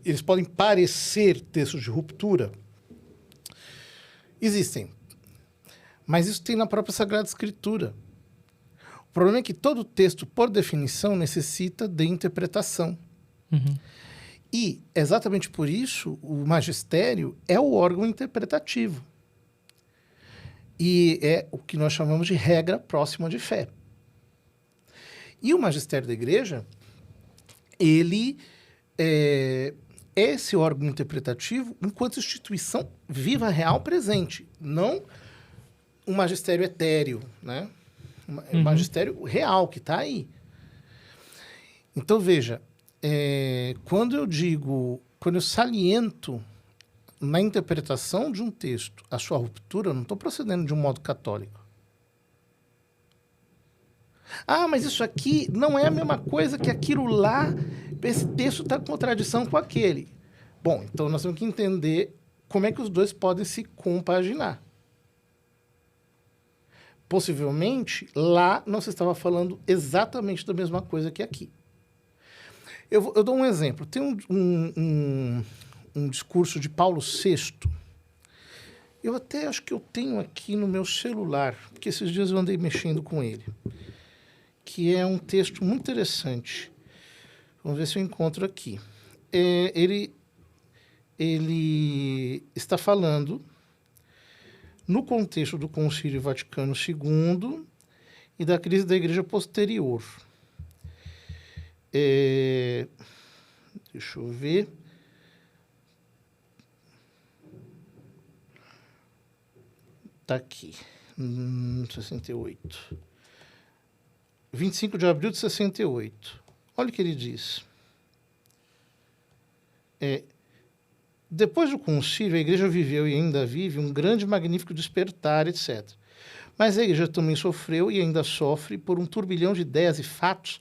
eles podem parecer textos de ruptura. Existem. Mas isso tem na própria Sagrada Escritura. O problema é que todo texto, por definição, necessita de interpretação. Uhum. E, exatamente por isso, o magistério é o órgão interpretativo. E é o que nós chamamos de regra próxima de fé. E o magistério da igreja, ele é esse órgão interpretativo enquanto instituição viva, real, presente. Não um magistério etéreo, né? Um magistério real, que está aí. Então, veja, quando eu saliento na interpretação de um texto a sua ruptura, eu não estou procedendo de um modo católico. Mas isso aqui não é a mesma coisa que aquilo lá, esse texto está em contradição com aquele. Bom, então nós temos que entender como é que os dois podem se compaginar. Possivelmente, lá não se estava falando exatamente da mesma coisa que aqui. Eu dou um exemplo. Tem um discurso de Paulo VI. Eu até acho que eu tenho aqui no meu celular, porque esses dias eu andei mexendo com ele, que é um texto muito interessante. Vamos ver se eu encontro aqui. Ele está falando no contexto do Concílio Vaticano II e da crise da Igreja posterior. Deixa eu ver. Está aqui, 68. 25 de abril de 68. Olha o que ele diz. Depois do concílio, a igreja viveu e ainda vive um grande e magnífico despertar, etc. Mas a igreja também sofreu e ainda sofre por um turbilhão de ideias e fatos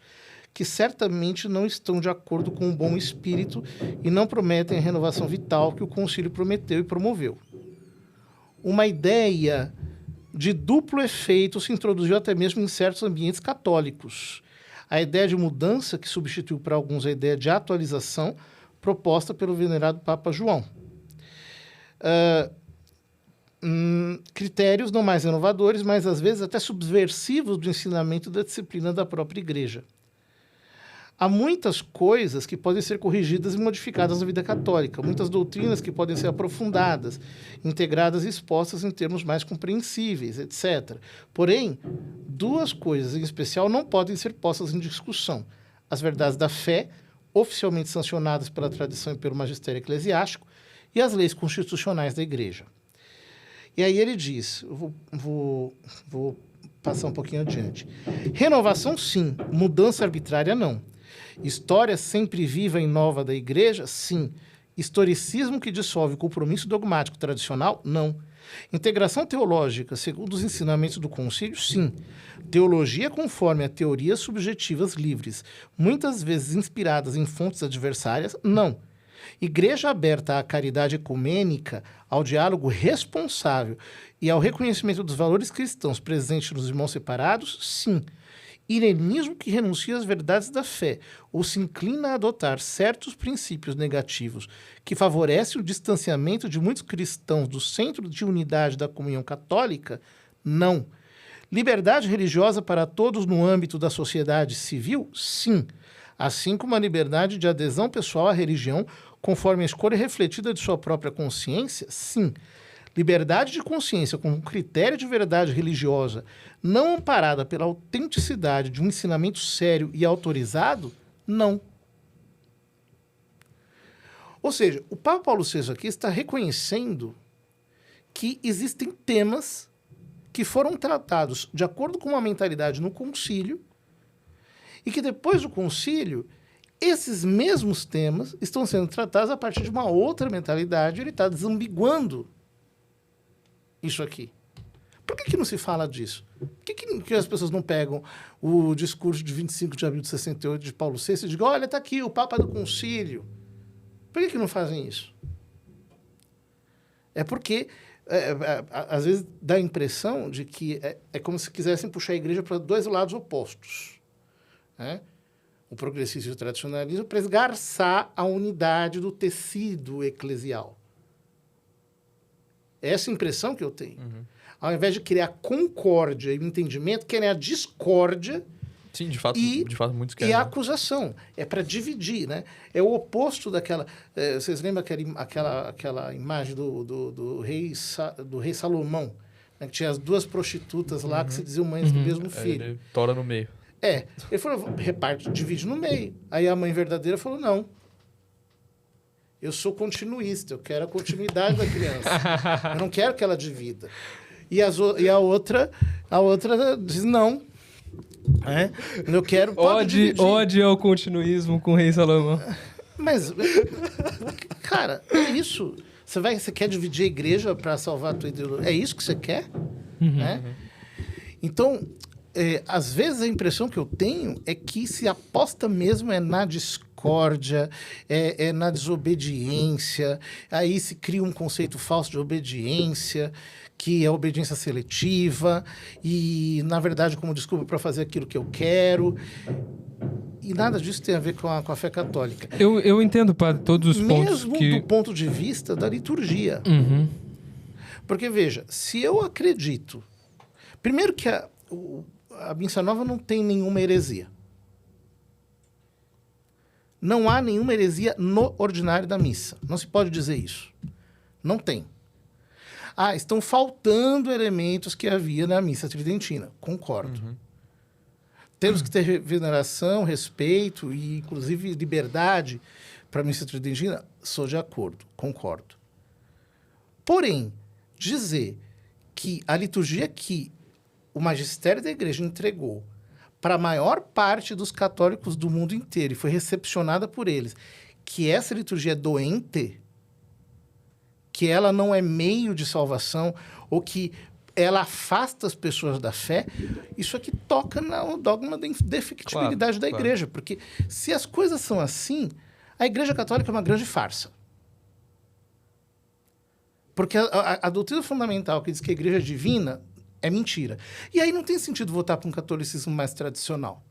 que certamente não estão de acordo com o bom espírito e não prometem a renovação vital que o concílio prometeu e promoveu. Uma ideia de duplo efeito se introduziu até mesmo em certos ambientes católicos. A ideia de mudança, que substituiu para alguns a ideia de atualização, proposta pelo venerado Papa João. Critérios não mais inovadores, mas às vezes até subversivos do ensinamento da disciplina da própria igreja. Há muitas coisas que podem ser corrigidas e modificadas na vida católica, muitas doutrinas que podem ser aprofundadas, integradas e expostas em termos mais compreensíveis, etc. Porém, duas coisas em especial não podem ser postas em discussão: as verdades da fé, oficialmente sancionadas pela tradição e pelo magistério eclesiástico, e as leis constitucionais da igreja. E aí ele diz, vou passar um pouquinho adiante. Renovação, sim. Mudança arbitrária, não. História sempre viva e nova da igreja, sim. Historicismo que dissolve o compromisso dogmático tradicional, não. Integração teológica, segundo os ensinamentos do concílio, sim. Teologia conforme a teorias subjetivas livres, muitas vezes inspiradas em fontes adversárias, não. Igreja aberta à caridade ecumênica, ao diálogo responsável e ao reconhecimento dos valores cristãos presentes nos irmãos separados, sim. irenismo que renuncia às verdades da fé ou se inclina a adotar certos princípios negativos que favorecem o distanciamento de muitos cristãos do centro de unidade da comunhão católica, não. Liberdade religiosa para todos no âmbito da sociedade civil? Sim. Assim como a liberdade de adesão pessoal à religião, conforme a escolha refletida de sua própria consciência? Sim. Liberdade de consciência como critério de verdade religiosa, não amparada pela autenticidade de um ensinamento sério e autorizado? Não. Ou seja, o Papa Paulo VI aqui está reconhecendo que existem temas que foram tratados de acordo com uma mentalidade no concílio e que depois do concílio, esses mesmos temas estão sendo tratados a partir de uma outra mentalidade. Ele está desambiguando isso aqui. Por que não se fala disso? Por que as pessoas não pegam o discurso de 25 de abril de 68 de Paulo VI e digam, olha, está aqui o Papa do Concílio. Por que não fazem isso? É porque, às vezes, dá a impressão de que é como se quisessem puxar a igreja para dois lados opostos. Né? O progressismo e o tradicionalismo para esgarçar a unidade do tecido eclesial. Essa é a impressão que eu tenho. Uhum. Ao invés de criar concórdia e o entendimento, querem a discórdia. Sim, de fato muitos querem. E a acusação. É para dividir, né? É o oposto daquela... vocês lembram aquela imagem do rei Salomão? Né? Que tinha as duas prostitutas lá que se diziam mães do mesmo filho. Ele tora no meio. Ele falou, reparte, divide no meio. Aí a mãe verdadeira falou, não. Eu sou continuista, eu quero a continuidade da criança. Eu não quero que ela divida. E a outra diz não. Eu quero... Ode ao continuismo com o rei Salomão. Mas, cara, é isso. Você quer dividir a igreja para salvar a tua ideologia? É isso que você quer? Então, às vezes a impressão que eu tenho é que se aposta mesmo na discórdia, na desobediência, aí se cria um conceito falso de obediência, que é a obediência seletiva, e, na verdade, como desculpa para fazer aquilo que eu quero. E nada disso tem a ver com a fé católica. Eu entendo, padre, todos os pontos mesmo do ponto de vista da liturgia. Uhum. Porque, veja, se eu acredito... Primeiro que a Missa Nova não tem nenhuma heresia. Não há nenhuma heresia no ordinário da missa. Não se pode dizer isso. Não tem. Estão faltando elementos que havia na missa tridentina. Concordo. Uhum. Temos que ter veneração, respeito e, inclusive, liberdade para a missa tridentina. Sou de acordo. Concordo. Porém, dizer que a liturgia que o magistério da igreja entregou para a maior parte dos católicos do mundo inteiro e foi recepcionada por eles, que essa liturgia é doente, que ela não é meio de salvação, ou que ela afasta as pessoas da fé, isso aqui toca no dogma da indefectibilidade da igreja. Porque se as coisas são assim, a igreja católica é uma grande farsa. Porque a doutrina fundamental que diz que a igreja é divina é mentira. E aí não tem sentido votar para um catolicismo mais tradicional.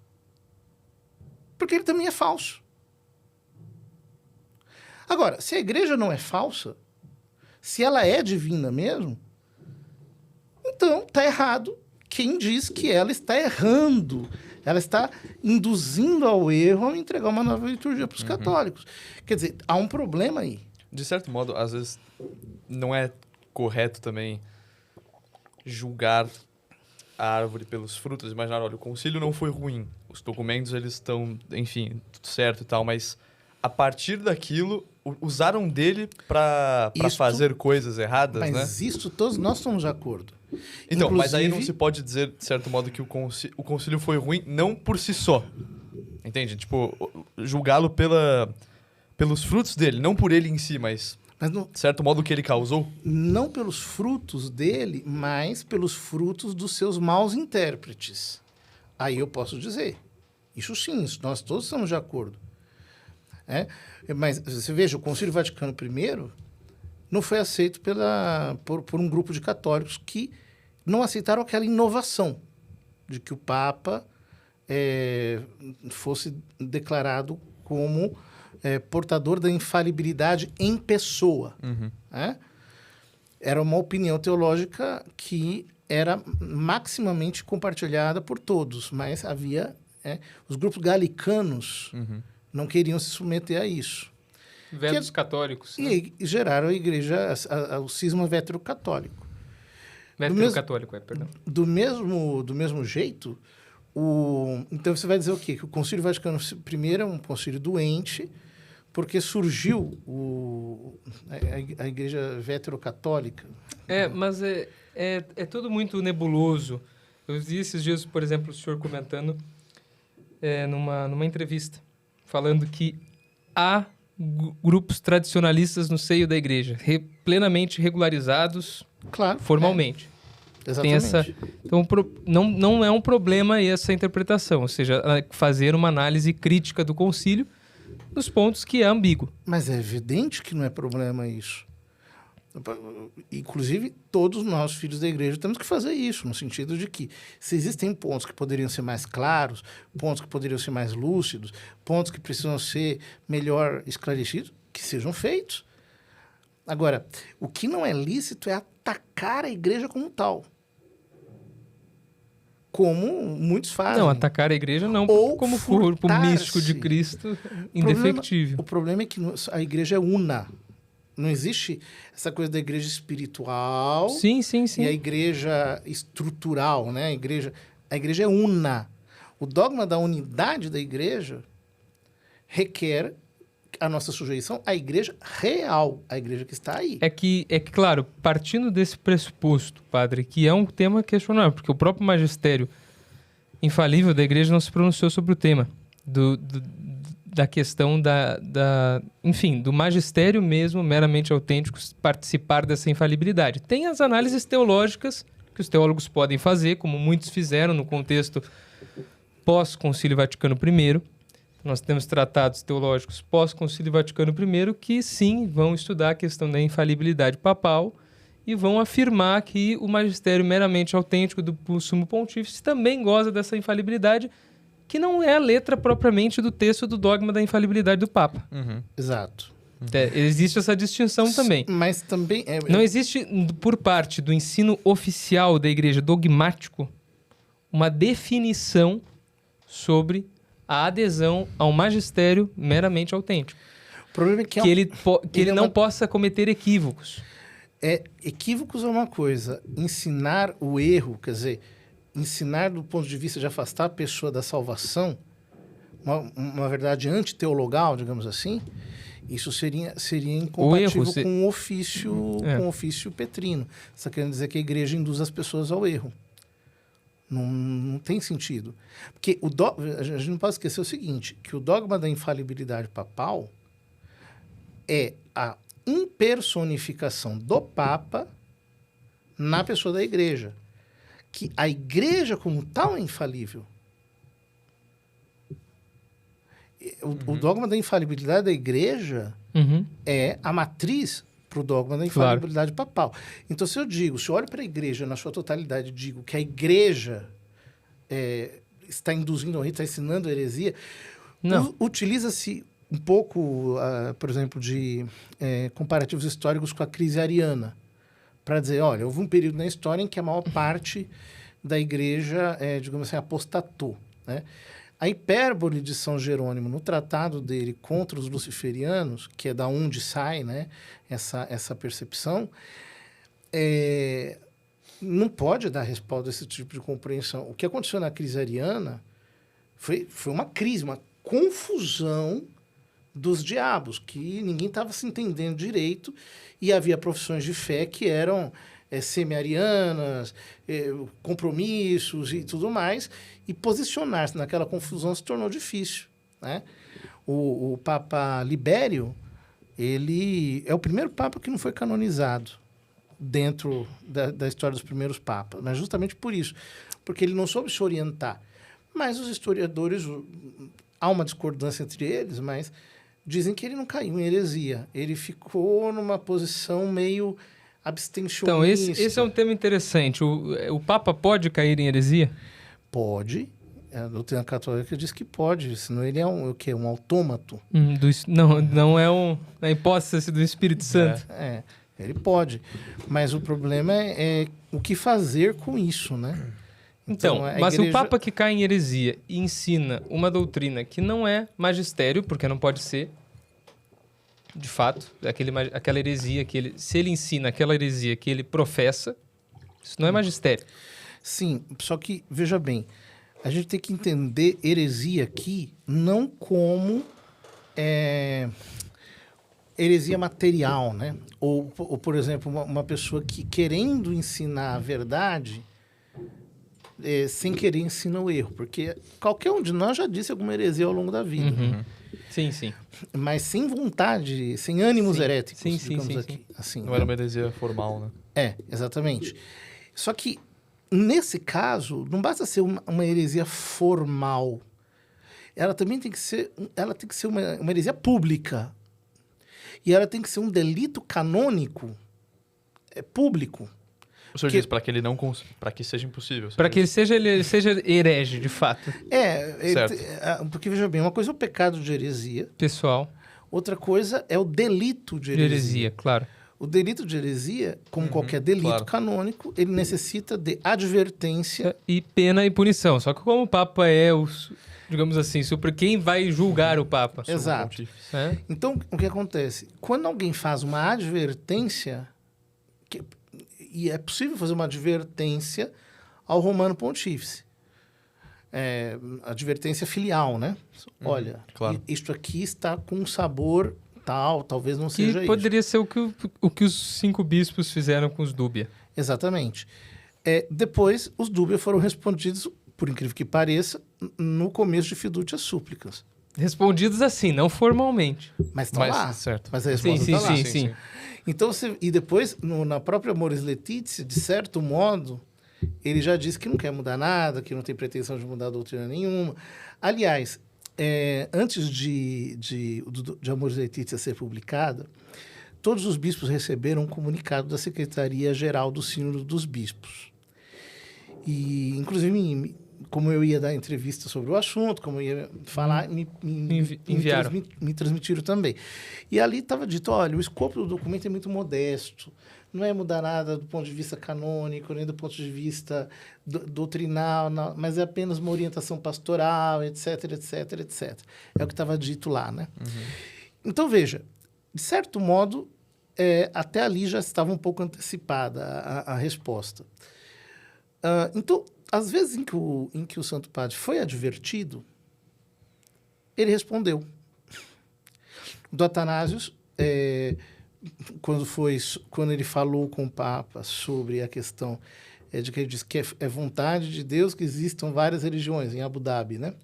Porque ele também é falso. Agora, se a igreja não é falsa, se ela é divina mesmo, então está errado quem diz que ela está errando. Ela está induzindo ao erro ao entregar uma nova liturgia para os católicos. Quer dizer, há um problema aí. De certo modo, às vezes, não é correto também julgar a árvore pelos frutos. Imaginar, olha, o concílio não foi ruim. Os documentos, eles estão, enfim, tudo certo e tal, mas a partir daquilo, usaram dele para fazer coisas erradas, né? Mas isso todos nós estamos de acordo. Então, mas aí não se pode dizer, de certo modo, que o concílio foi ruim, não por si só. Entende? Tipo, julgá-lo pelos frutos dele, não por ele em si, mas de certo modo, o que ele causou? Não pelos frutos dele, mas pelos frutos dos seus maus intérpretes. Aí eu posso dizer. Isso sim, isso nós todos estamos de acordo. Mas você veja, o Concílio Vaticano I não foi aceito por um grupo de católicos que não aceitaram aquela inovação de que o Papa fosse declarado como portador da infalibilidade em pessoa. Né? Era uma opinião teológica que era maximamente compartilhada por todos, mas havia... os grupos galicanos não queriam se submeter a isso. Vetos católicos. E geraram a igreja, o cisma veterocatólico. Veterocatólico, perdão. Do mesmo jeito, então você vai dizer o quê? Que o Concílio Vaticano I é um concílio doente, porque surgiu a igreja veterocatólica. Mas é tudo muito nebuloso. Eu vi esses dias, por exemplo, o senhor comentando numa entrevista, falando que há grupos tradicionalistas no seio da igreja, plenamente regularizados, claro, formalmente. Exatamente. Então, não é um problema essa interpretação, ou seja, fazer uma análise crítica do concílio nos pontos que é ambíguo. Mas é evidente que não é problema isso. Inclusive, todos nós, filhos da igreja, temos que fazer isso, no sentido de que se existem pontos que poderiam ser mais claros, pontos que poderiam ser mais lúcidos, pontos que precisam ser melhor esclarecidos, que sejam feitos. Agora, o que não é lícito é atacar a igreja como tal. Como muitos fazem. Não, atacar a igreja não, ou como corpo místico de Cristo, indefectível. O problema é que a igreja é una. Não existe essa coisa da igreja espiritual sim. E a igreja estrutural, né? A igreja é una. O dogma da unidade da igreja requer a nossa sujeição à igreja real, a igreja que está aí. É que, claro, partindo desse pressuposto, padre, que é um tema questionável, porque o próprio magistério infalível da igreja não se pronunciou sobre o tema da questão enfim, do magistério mesmo, meramente autêntico, participar dessa infalibilidade. Tem as análises teológicas que os teólogos podem fazer, como muitos fizeram no contexto pós-Concílio Vaticano I. Nós temos tratados teológicos pós-Concílio Vaticano I que, sim, vão estudar a questão da infalibilidade papal e vão afirmar que o magistério meramente autêntico do Sumo Pontífice também goza dessa infalibilidade, que não é a letra propriamente do texto do dogma da infalibilidade do Papa. Exato. Existe essa distinção também. Mas também... Não existe, por parte do ensino oficial da igreja dogmático, uma definição sobre a adesão ao magistério meramente autêntico. O problema é que ele não possa cometer equívocos. Equívocos é uma coisa. Ensinar o erro, quer dizer, ensinar do ponto de vista de afastar a pessoa da salvação, uma verdade antiteologal, digamos assim, isso seria incompatível com o ofício petrino. Você está querendo dizer que a igreja induz as pessoas ao erro. Não tem sentido. Porque a gente não pode esquecer o seguinte, que o dogma da infalibilidade papal é a impersonificação do Papa na pessoa da igreja. Que a igreja como tal é infalível. O dogma da infalibilidade da igreja é a matriz para o dogma da infalibilidade papal. Então, se eu olho para a igreja na sua totalidade e digo que a igreja está induzindo, está ensinando a heresia, utiliza-se um pouco, por exemplo, de comparativos históricos com a crise ariana, para dizer, olha, houve um período na história em que a maior parte da igreja, digamos assim, apostatou, né? A hipérbole de São Jerônimo no tratado dele contra os luciferianos, que é da onde sai, né, essa percepção, não pode dar respaldo a esse tipo de compreensão. O que aconteceu na crise ariana foi uma crise, uma confusão dos diabos, que ninguém estava se entendendo direito e havia profissões de fé que eram semi-arianas, compromissos e tudo mais, e posicionar-se naquela confusão se tornou difícil, né? O Papa Libério, ele é o primeiro Papa que não foi canonizado dentro da história dos primeiros Papas, mas justamente por isso, porque ele não soube se orientar. Mas os historiadores, há uma discordância entre eles, mas dizem que ele não caiu em heresia, ele ficou numa posição meio abstencionista. Então, esse é um tema interessante. O Papa pode cair em heresia? Pode, A doutrina católica diz que pode, senão ele é o quê? Um autômato. Não é a hipótese do Espírito Santo. Ele pode. Mas o problema é o que fazer com isso, né? Então, mas o Papa que cai em heresia e ensina uma doutrina que não é magistério, porque não pode ser, de fato, aquela heresia se ele ensina aquela heresia que ele professa, isso não é magistério. Sim, só que, veja bem, a gente tem que entender heresia aqui não como heresia material, né? Ou por exemplo, uma pessoa que querendo ensinar a verdade, sem querer ensina o erro. Porque qualquer um de nós já disse alguma heresia ao longo da vida. Uhum. Sim, sim. Mas sem vontade, sem ânimos heréticos, digamos aqui. Assim, não era uma heresia formal, né? Exatamente. Só que, nesse caso, não basta ser uma heresia formal. Ela também tem que ser, uma heresia pública. E ela tem que ser um delito canônico público. O senhor diz para que ele não para que seja impossível. Para que ele seja herege, de fato. Porque, veja bem, uma coisa é o pecado de heresia. Pessoal. Outra coisa é o delito de heresia. De heresia, claro. O delito de heresia, como qualquer delito canônico, ele necessita de advertência. E pena e punição. Só que como o Papa digamos assim, sobre quem vai julgar o Papa. Exato. Então, o que acontece? Quando alguém faz uma advertência, e é possível fazer uma advertência ao Romano Pontífice. Advertência filial, né? Olha, isto aqui está com um sabor tal, talvez não seja isso. Que poderia ser o que os 5 bispos fizeram com os dúbia. Exatamente. Depois, os dúbia foram respondidos, por incrível que pareça, no começo de Fiducia Súplicas. Respondidos assim, não formalmente. Mas estão lá. Certo. Mas a resposta está lá. Sim. Então, e depois, na própria Amoris Laetitia, de certo modo, ele já disse que não quer mudar nada, que não tem pretensão de mudar doutrina nenhuma. Aliás, antes de Amoris Laetitia ser publicada, todos os bispos receberam um comunicado da Secretaria-Geral do Sínodo dos Bispos. E, inclusive, como eu ia dar entrevista sobre o assunto, como eu ia falar, me transmitiram também. E ali estava dito, olha, o escopo do documento é muito modesto, não é mudar nada do ponto de vista canônico, nem do ponto de vista doutrinal, não, mas é apenas uma orientação pastoral, etc, etc, etc. É o que estava dito lá, né? Então, veja, de certo modo, até ali já estava um pouco antecipada a resposta. Então, às vezes em que o Santo Padre foi advertido, ele respondeu. Do Atanásio, quando ele falou com o Papa sobre a questão de que ele disse que é vontade de Deus que existam várias religiões, em Abu Dhabi, né?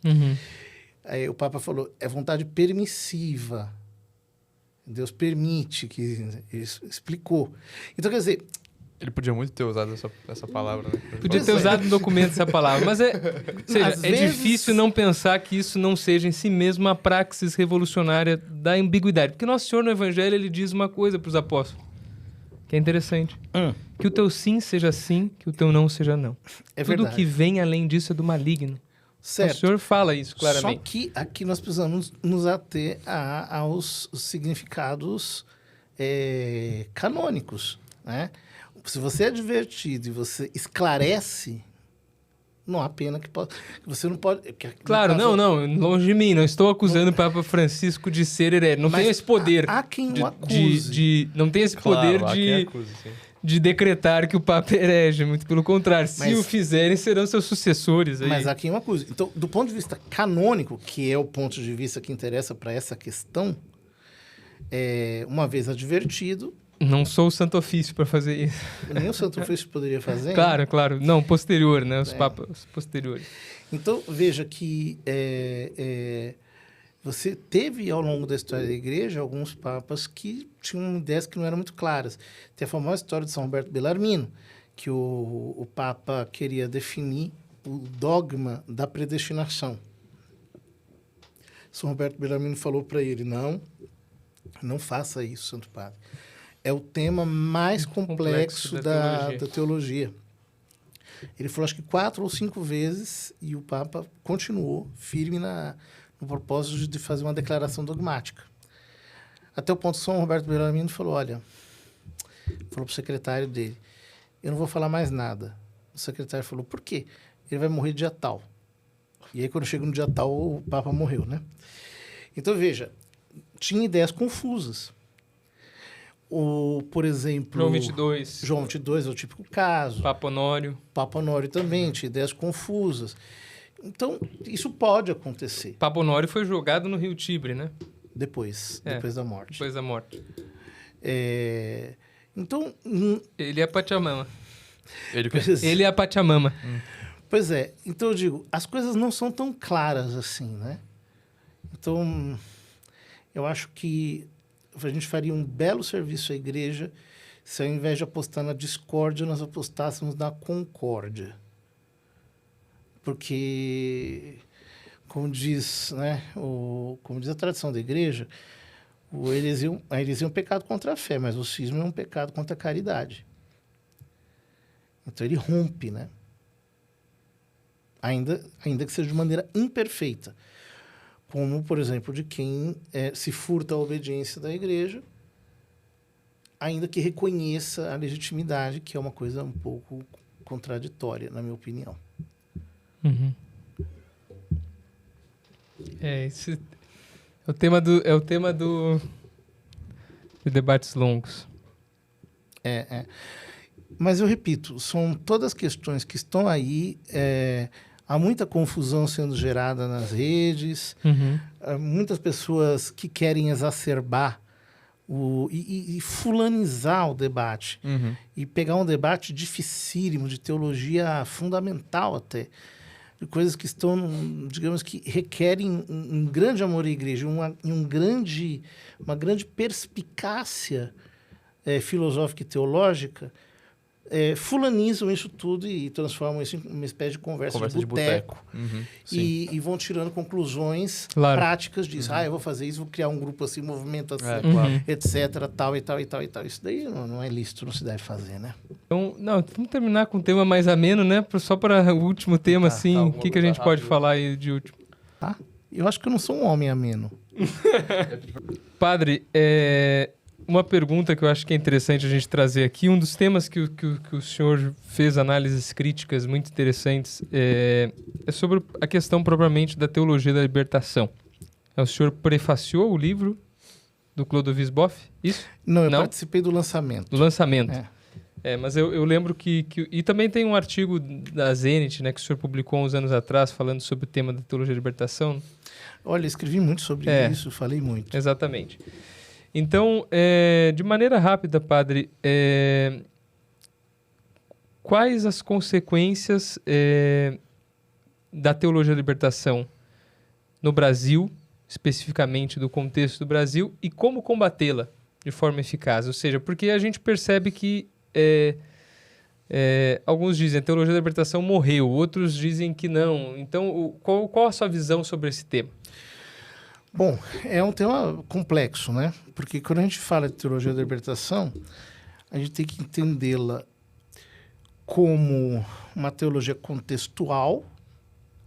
Aí o Papa falou, é vontade permissiva. Deus permite que... Ele explicou. Então, quer dizer... Ele podia muito ter usado essa palavra, né? Podia ter usado no documento essa palavra, mas difícil não pensar que isso não seja em si mesmo a praxis revolucionária da ambiguidade. Porque Nosso Senhor no Evangelho, ele diz uma coisa para os apóstolos, que é interessante. Que o teu sim seja sim, que o teu não seja não. Tudo que vem além disso é do maligno. Certo. O Senhor fala isso claramente. Só que aqui nós precisamos nos ater aos significados canônicos, né? Se você é advertido e você esclarece, não há pena que você não pode... Claro, não, longe de mim. Não estou acusando o Papa Francisco de ser herege. Não tem esse poder. Há quem o acuse. Não tem esse poder de decretar que o Papa é herege. Muito pelo contrário. Se o fizerem, serão seus sucessores. Aí. Mas há quem o acuse. Então, do ponto de vista canônico, que é o ponto de vista que interessa para essa questão, uma vez advertido... Não sou o Santo Ofício para fazer isso. Nem o Santo Ofício poderia fazer. Claro. Não, posterior, né? Os papas posteriores. Então, veja que você teve, ao longo da história da Igreja, alguns papas que tinham ideias que não eram muito claras. Tem a famosa história de São Roberto Bellarmino, que o Papa queria definir o dogma da predestinação. São Roberto Bellarmino falou para ele, não faça isso, Santo Padre. É o tema mais complexo da teologia. Ele falou acho que 4 ou 5 vezes e o Papa continuou firme no propósito de fazer uma declaração dogmática. Até o ponto que São Roberto Bellarmino falou, falou para o secretário dele, eu não vou falar mais nada. O secretário falou, por quê? Ele vai morrer dia tal. E aí, quando chega no dia tal, o Papa morreu, né? Então, veja, tinha ideias confusas. Por exemplo... João 22. João 22 é o típico caso. Papa Honório. Papa Honório também tinha ideias confusas. Então, isso pode acontecer. Papa Honório foi jogado no Rio Tibre, né? Depois da morte. Depois da morte. Então... Ele é Pachamama. Ele é a Pachamama. Pois é. Então, eu digo, as coisas não são tão claras assim, né? Então, eu acho que a gente faria um belo serviço à igreja se, ao invés de apostar na discórdia, nós apostássemos na concórdia. Porque, como diz, né, como diz a tradição da igreja, a heresia é um pecado contra a fé, mas o cisma é um pecado contra a caridade. Então, ele rompe, né? Ainda que seja de maneira imperfeita. Como, por exemplo, de quem se furta a obediência da igreja, ainda que reconheça a legitimidade, que é uma coisa um pouco contraditória, na minha opinião. Uhum. Esse é o tema de debates longos. Mas eu repito, são todas questões que estão aí. Há muita confusão sendo gerada nas redes, muitas pessoas que querem exacerbar e fulanizar o debate, e pegar um debate dificílimo, de teologia fundamental até, de coisas que estão, digamos que requerem um grande amor à igreja, uma grande perspicácia filosófica e teológica, fulanizam isso tudo e transformam isso em uma espécie de conversa de boteco. E vão tirando conclusões práticas disso. Eu vou fazer isso, vou criar um grupo assim, movimento assim, etc, tal e tal e tal e tal. Isso daí não é lícito, não se deve fazer, né? Então, vamos terminar com um tema mais ameno, né? Só para o último tema, assim, o que a gente pode falar aí de último? Eu acho que eu não sou um homem ameno. Padre, uma pergunta que eu acho que é interessante a gente trazer aqui, um dos temas que o senhor fez análises críticas muito interessantes é sobre a questão propriamente da teologia da libertação. O senhor prefaciou o livro do Clodovis Boff, isso? Não, eu participei do lançamento. Do lançamento. Mas eu lembro que... E também tem um artigo da Zenit, né, que o senhor publicou uns anos atrás, falando sobre o tema da teologia da libertação. Olha, escrevi muito sobre isso, falei muito. Exatamente. Então, de maneira rápida, padre, quais as consequências da teologia da libertação no Brasil, especificamente do contexto do Brasil, e como combatê-la de forma eficaz? Ou seja, porque a gente percebe que alguns dizem que a teologia da libertação morreu, outros dizem que não. Então, qual a sua visão sobre esse tema? Bom, é um tema complexo, né? Porque quando a gente fala de teologia da libertação, a gente tem que entendê-la como uma teologia contextual.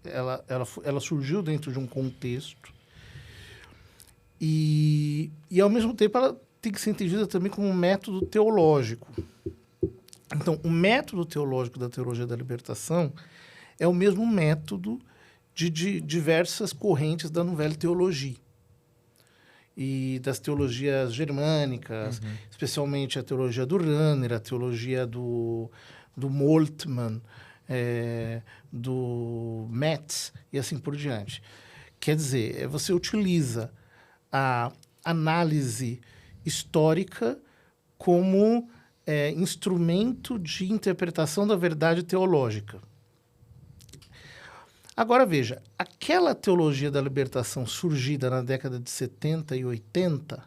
Ela surgiu dentro de um contexto. E ao mesmo tempo, ela tem que ser entendida também como um método teológico. Então, o método teológico da teologia da libertação é o mesmo método de diversas correntes da Nouvelle Teologie e das teologias germânicas, especialmente a teologia do Rahner, a teologia do Moltmann, do Metz e assim por diante. Quer dizer, você utiliza a análise histórica como instrumento de interpretação da verdade teológica. Agora, veja, aquela teologia da libertação surgida na década de 70 e 80,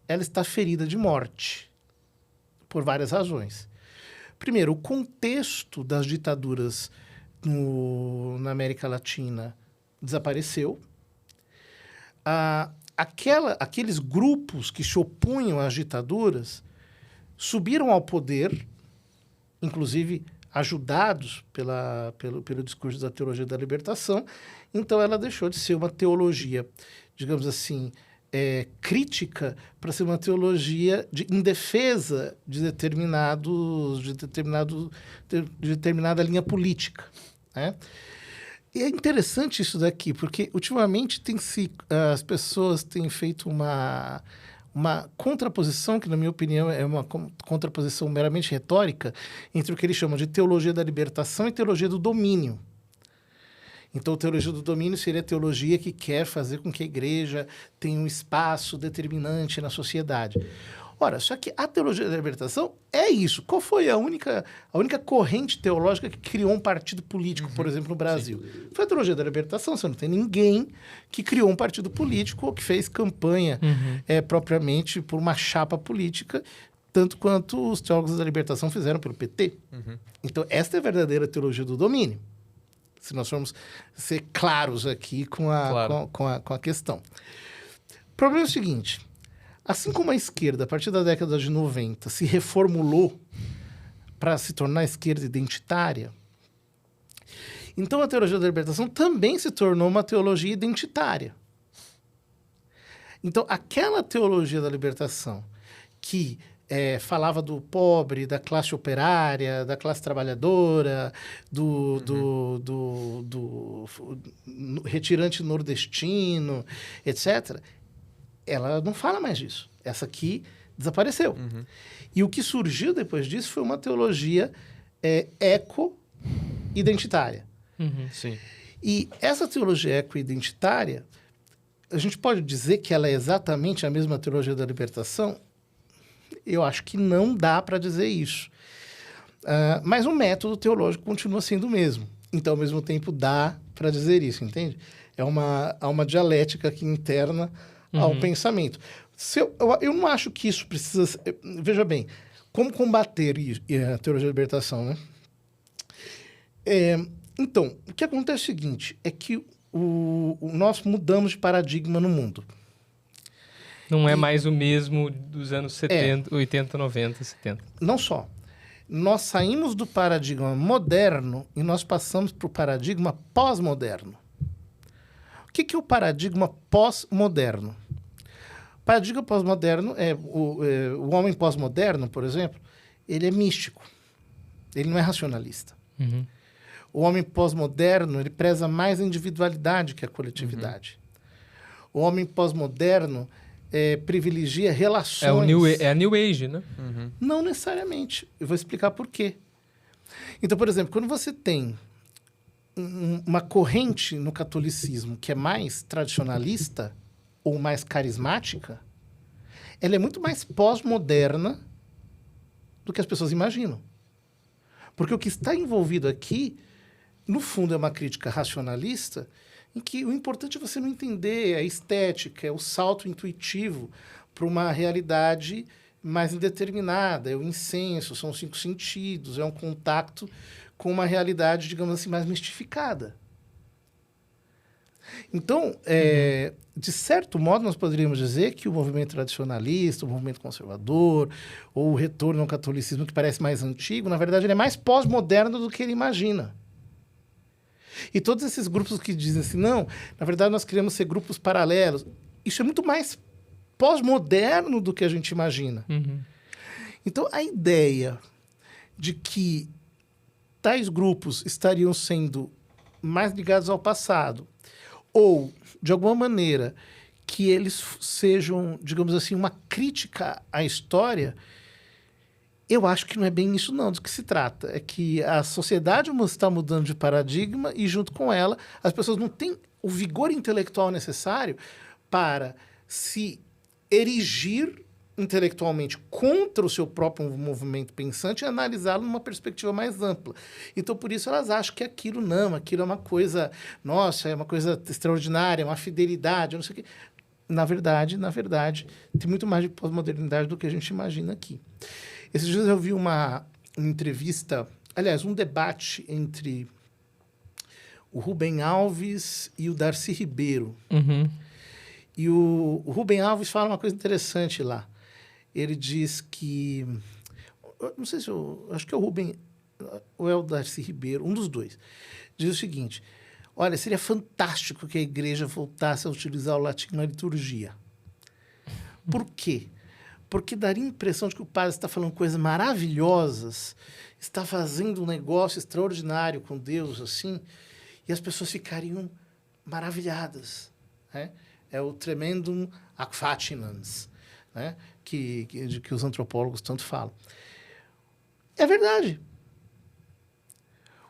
ela está ferida de morte, por várias razões. Primeiro, o contexto das ditaduras na América Latina desapareceu. Aqueles grupos que se opunham às ditaduras subiram ao poder, inclusive ajudados pelo discurso da teologia da libertação. Então, ela deixou de ser uma teologia, digamos assim, crítica para ser uma teologia em defesa de determinada linha política, né? E é interessante isso daqui, porque ultimamente as pessoas têm feito uma contraposição, que na minha opinião é uma contraposição meramente retórica, entre o que eles chamam de teologia da libertação e teologia do domínio. Então, a teologia do domínio seria a teologia que quer fazer com que a igreja tenha um espaço determinante na sociedade. Ora, só que a teologia da libertação é isso. Qual foi a única corrente teológica que criou um partido político, por exemplo, no Brasil? Sim. Foi a teologia da libertação. Você não tem ninguém que criou um partido político ou que fez campanha propriamente por uma chapa política, tanto quanto os teólogos da libertação fizeram pelo PT. Então, esta é a verdadeira teologia do domínio. Se nós formos ser claros aqui com a questão. O problema é o seguinte: assim como a esquerda, a partir da década de 90, se reformulou para se tornar esquerda identitária, então a teologia da libertação também se tornou uma teologia identitária. Então, aquela teologia da libertação que falava do pobre, da classe operária, da classe trabalhadora, do retirante nordestino, etc., ela não fala mais disso. Essa aqui desapareceu. E o que surgiu depois disso foi uma teologia eco-identitária. Sim. E essa teologia eco-identitária, a gente pode dizer que ela é exatamente a mesma teologia da libertação? Eu acho que não dá para dizer isso. Mas o método teológico continua sendo o mesmo. Então, ao mesmo tempo, dá para dizer isso, entende? Há uma dialética aqui interna ao pensamento. Eu não acho que isso precisa... Veja bem, como combater a teologia da libertação, né? Então, o que acontece é o seguinte, é que nós mudamos de paradigma no mundo. Não é mais o mesmo dos anos 70, 80, 90, 70. Não só. Nós saímos do paradigma moderno e nós passamos para o paradigma pós-moderno. O que é o paradigma pós-moderno? O paradigma pós-moderno o homem pós-moderno, por exemplo, ele é místico. Ele não é racionalista. O homem pós-moderno, ele preza mais a individualidade que a coletividade. O homem pós-moderno privilegia relações... É a New Age, né? Não necessariamente. Eu vou explicar por quê. Então, por exemplo, quando você tem uma corrente no catolicismo que é mais tradicionalista ou mais carismática, ela é muito mais pós-moderna do que as pessoas imaginam. Porque o que está envolvido aqui, no fundo, é uma crítica racionalista, em que o importante é você não entender a estética, é o salto intuitivo para uma realidade mais indeterminada, é o incenso, são os 5 sentidos, é um contato com uma realidade, digamos assim, mais mistificada. Então, de certo modo, nós poderíamos dizer que o movimento tradicionalista, o movimento conservador, ou o retorno ao catolicismo, que parece mais antigo, na verdade, ele é mais pós-moderno do que ele imagina. E todos esses grupos que dizem assim, não, na verdade nós queremos ser grupos paralelos, isso é muito mais pós-moderno do que a gente imagina. Então, a ideia de que tais grupos estariam sendo mais ligados ao passado, ou, de alguma maneira, que eles sejam, digamos assim, uma crítica à história, eu acho que não é bem isso não, do que se trata. É que a sociedade está mudando de paradigma e, junto com ela, as pessoas não têm o vigor intelectual necessário para se erigir intelectualmente contra o seu próprio movimento pensante e analisá-lo numa perspectiva mais ampla. Então, por isso, elas acham que aquilo é uma coisa, nossa, é uma coisa extraordinária, é uma fidelidade, não sei o quê. Na verdade, tem muito mais de pós-modernidade do que a gente imagina aqui. Esses dias eu vi uma entrevista, aliás, um debate entre o Rubem Alves e o Darcy Ribeiro. E o Rubem Alves fala uma coisa interessante lá. Ele diz que... Não sei se acho que é o Rubem... ou é o Darcy Ribeiro, um dos dois, diz o seguinte: olha, seria fantástico que a igreja voltasse a utilizar o latim na liturgia. Por quê? Porque daria a impressão de que o padre está falando coisas maravilhosas, está fazendo um negócio extraordinário com Deus, assim, e as pessoas ficariam maravilhadas, né? É o tremendum ac facinans, né? que os antropólogos tanto falam. É verdade.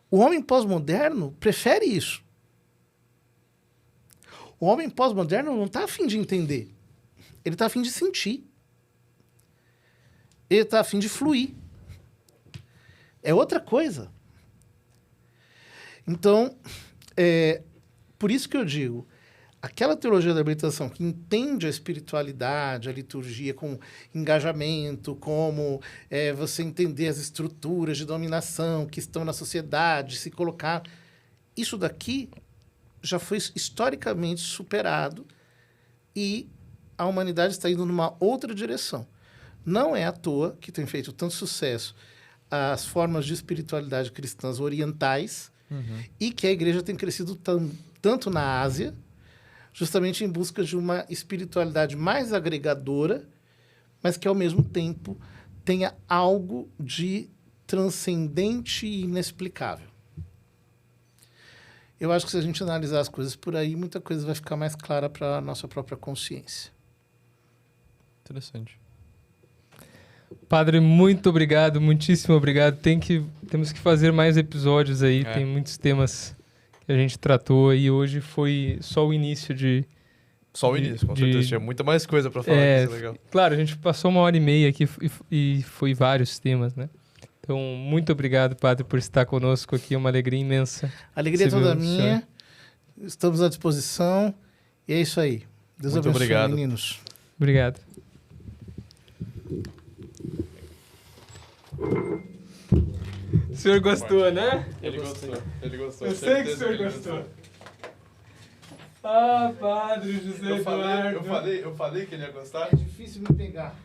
O homem pós-moderno prefere isso. O homem pós-moderno não está a fim de entender. Ele está a fim de sentir. Ele está a fim de fluir. É outra coisa. Então, por isso que eu digo, aquela teologia da habilitação que entende a espiritualidade, a liturgia com engajamento, como você entender as estruturas de dominação que estão na sociedade, se colocar... Isso daqui já foi historicamente superado e a humanidade está indo numa outra direção. Não é à toa que tem feito tanto sucesso as formas de espiritualidade cristãs orientais e que a igreja tem crescido tanto na Ásia, justamente em busca de uma espiritualidade mais agregadora, mas que, ao mesmo tempo, tenha algo de transcendente e inexplicável. Eu acho que se a gente analisar as coisas por aí, muita coisa vai ficar mais clara para a nossa própria consciência. Interessante. Padre, muito obrigado, muitíssimo obrigado. Temos que fazer mais episódios aí, tem muitos temas que a gente tratou e hoje foi só o início de... Só o início, com certeza. Tinha muita mais coisa para falar, isso é legal. Claro, a gente passou 1h30 aqui e foi vários temas, né? Então, muito obrigado, Padre, por estar conosco aqui, é uma alegria imensa. A alegria é toda minha, estamos à disposição e é isso aí. Deus muito abençoe, obrigado. Meninos. Obrigado. O senhor gostou, né? Ele gostou. Eu sei que o senhor gostou. Ah, Padre José Eduardo. Eu falei que ele ia gostar. É difícil me pegar.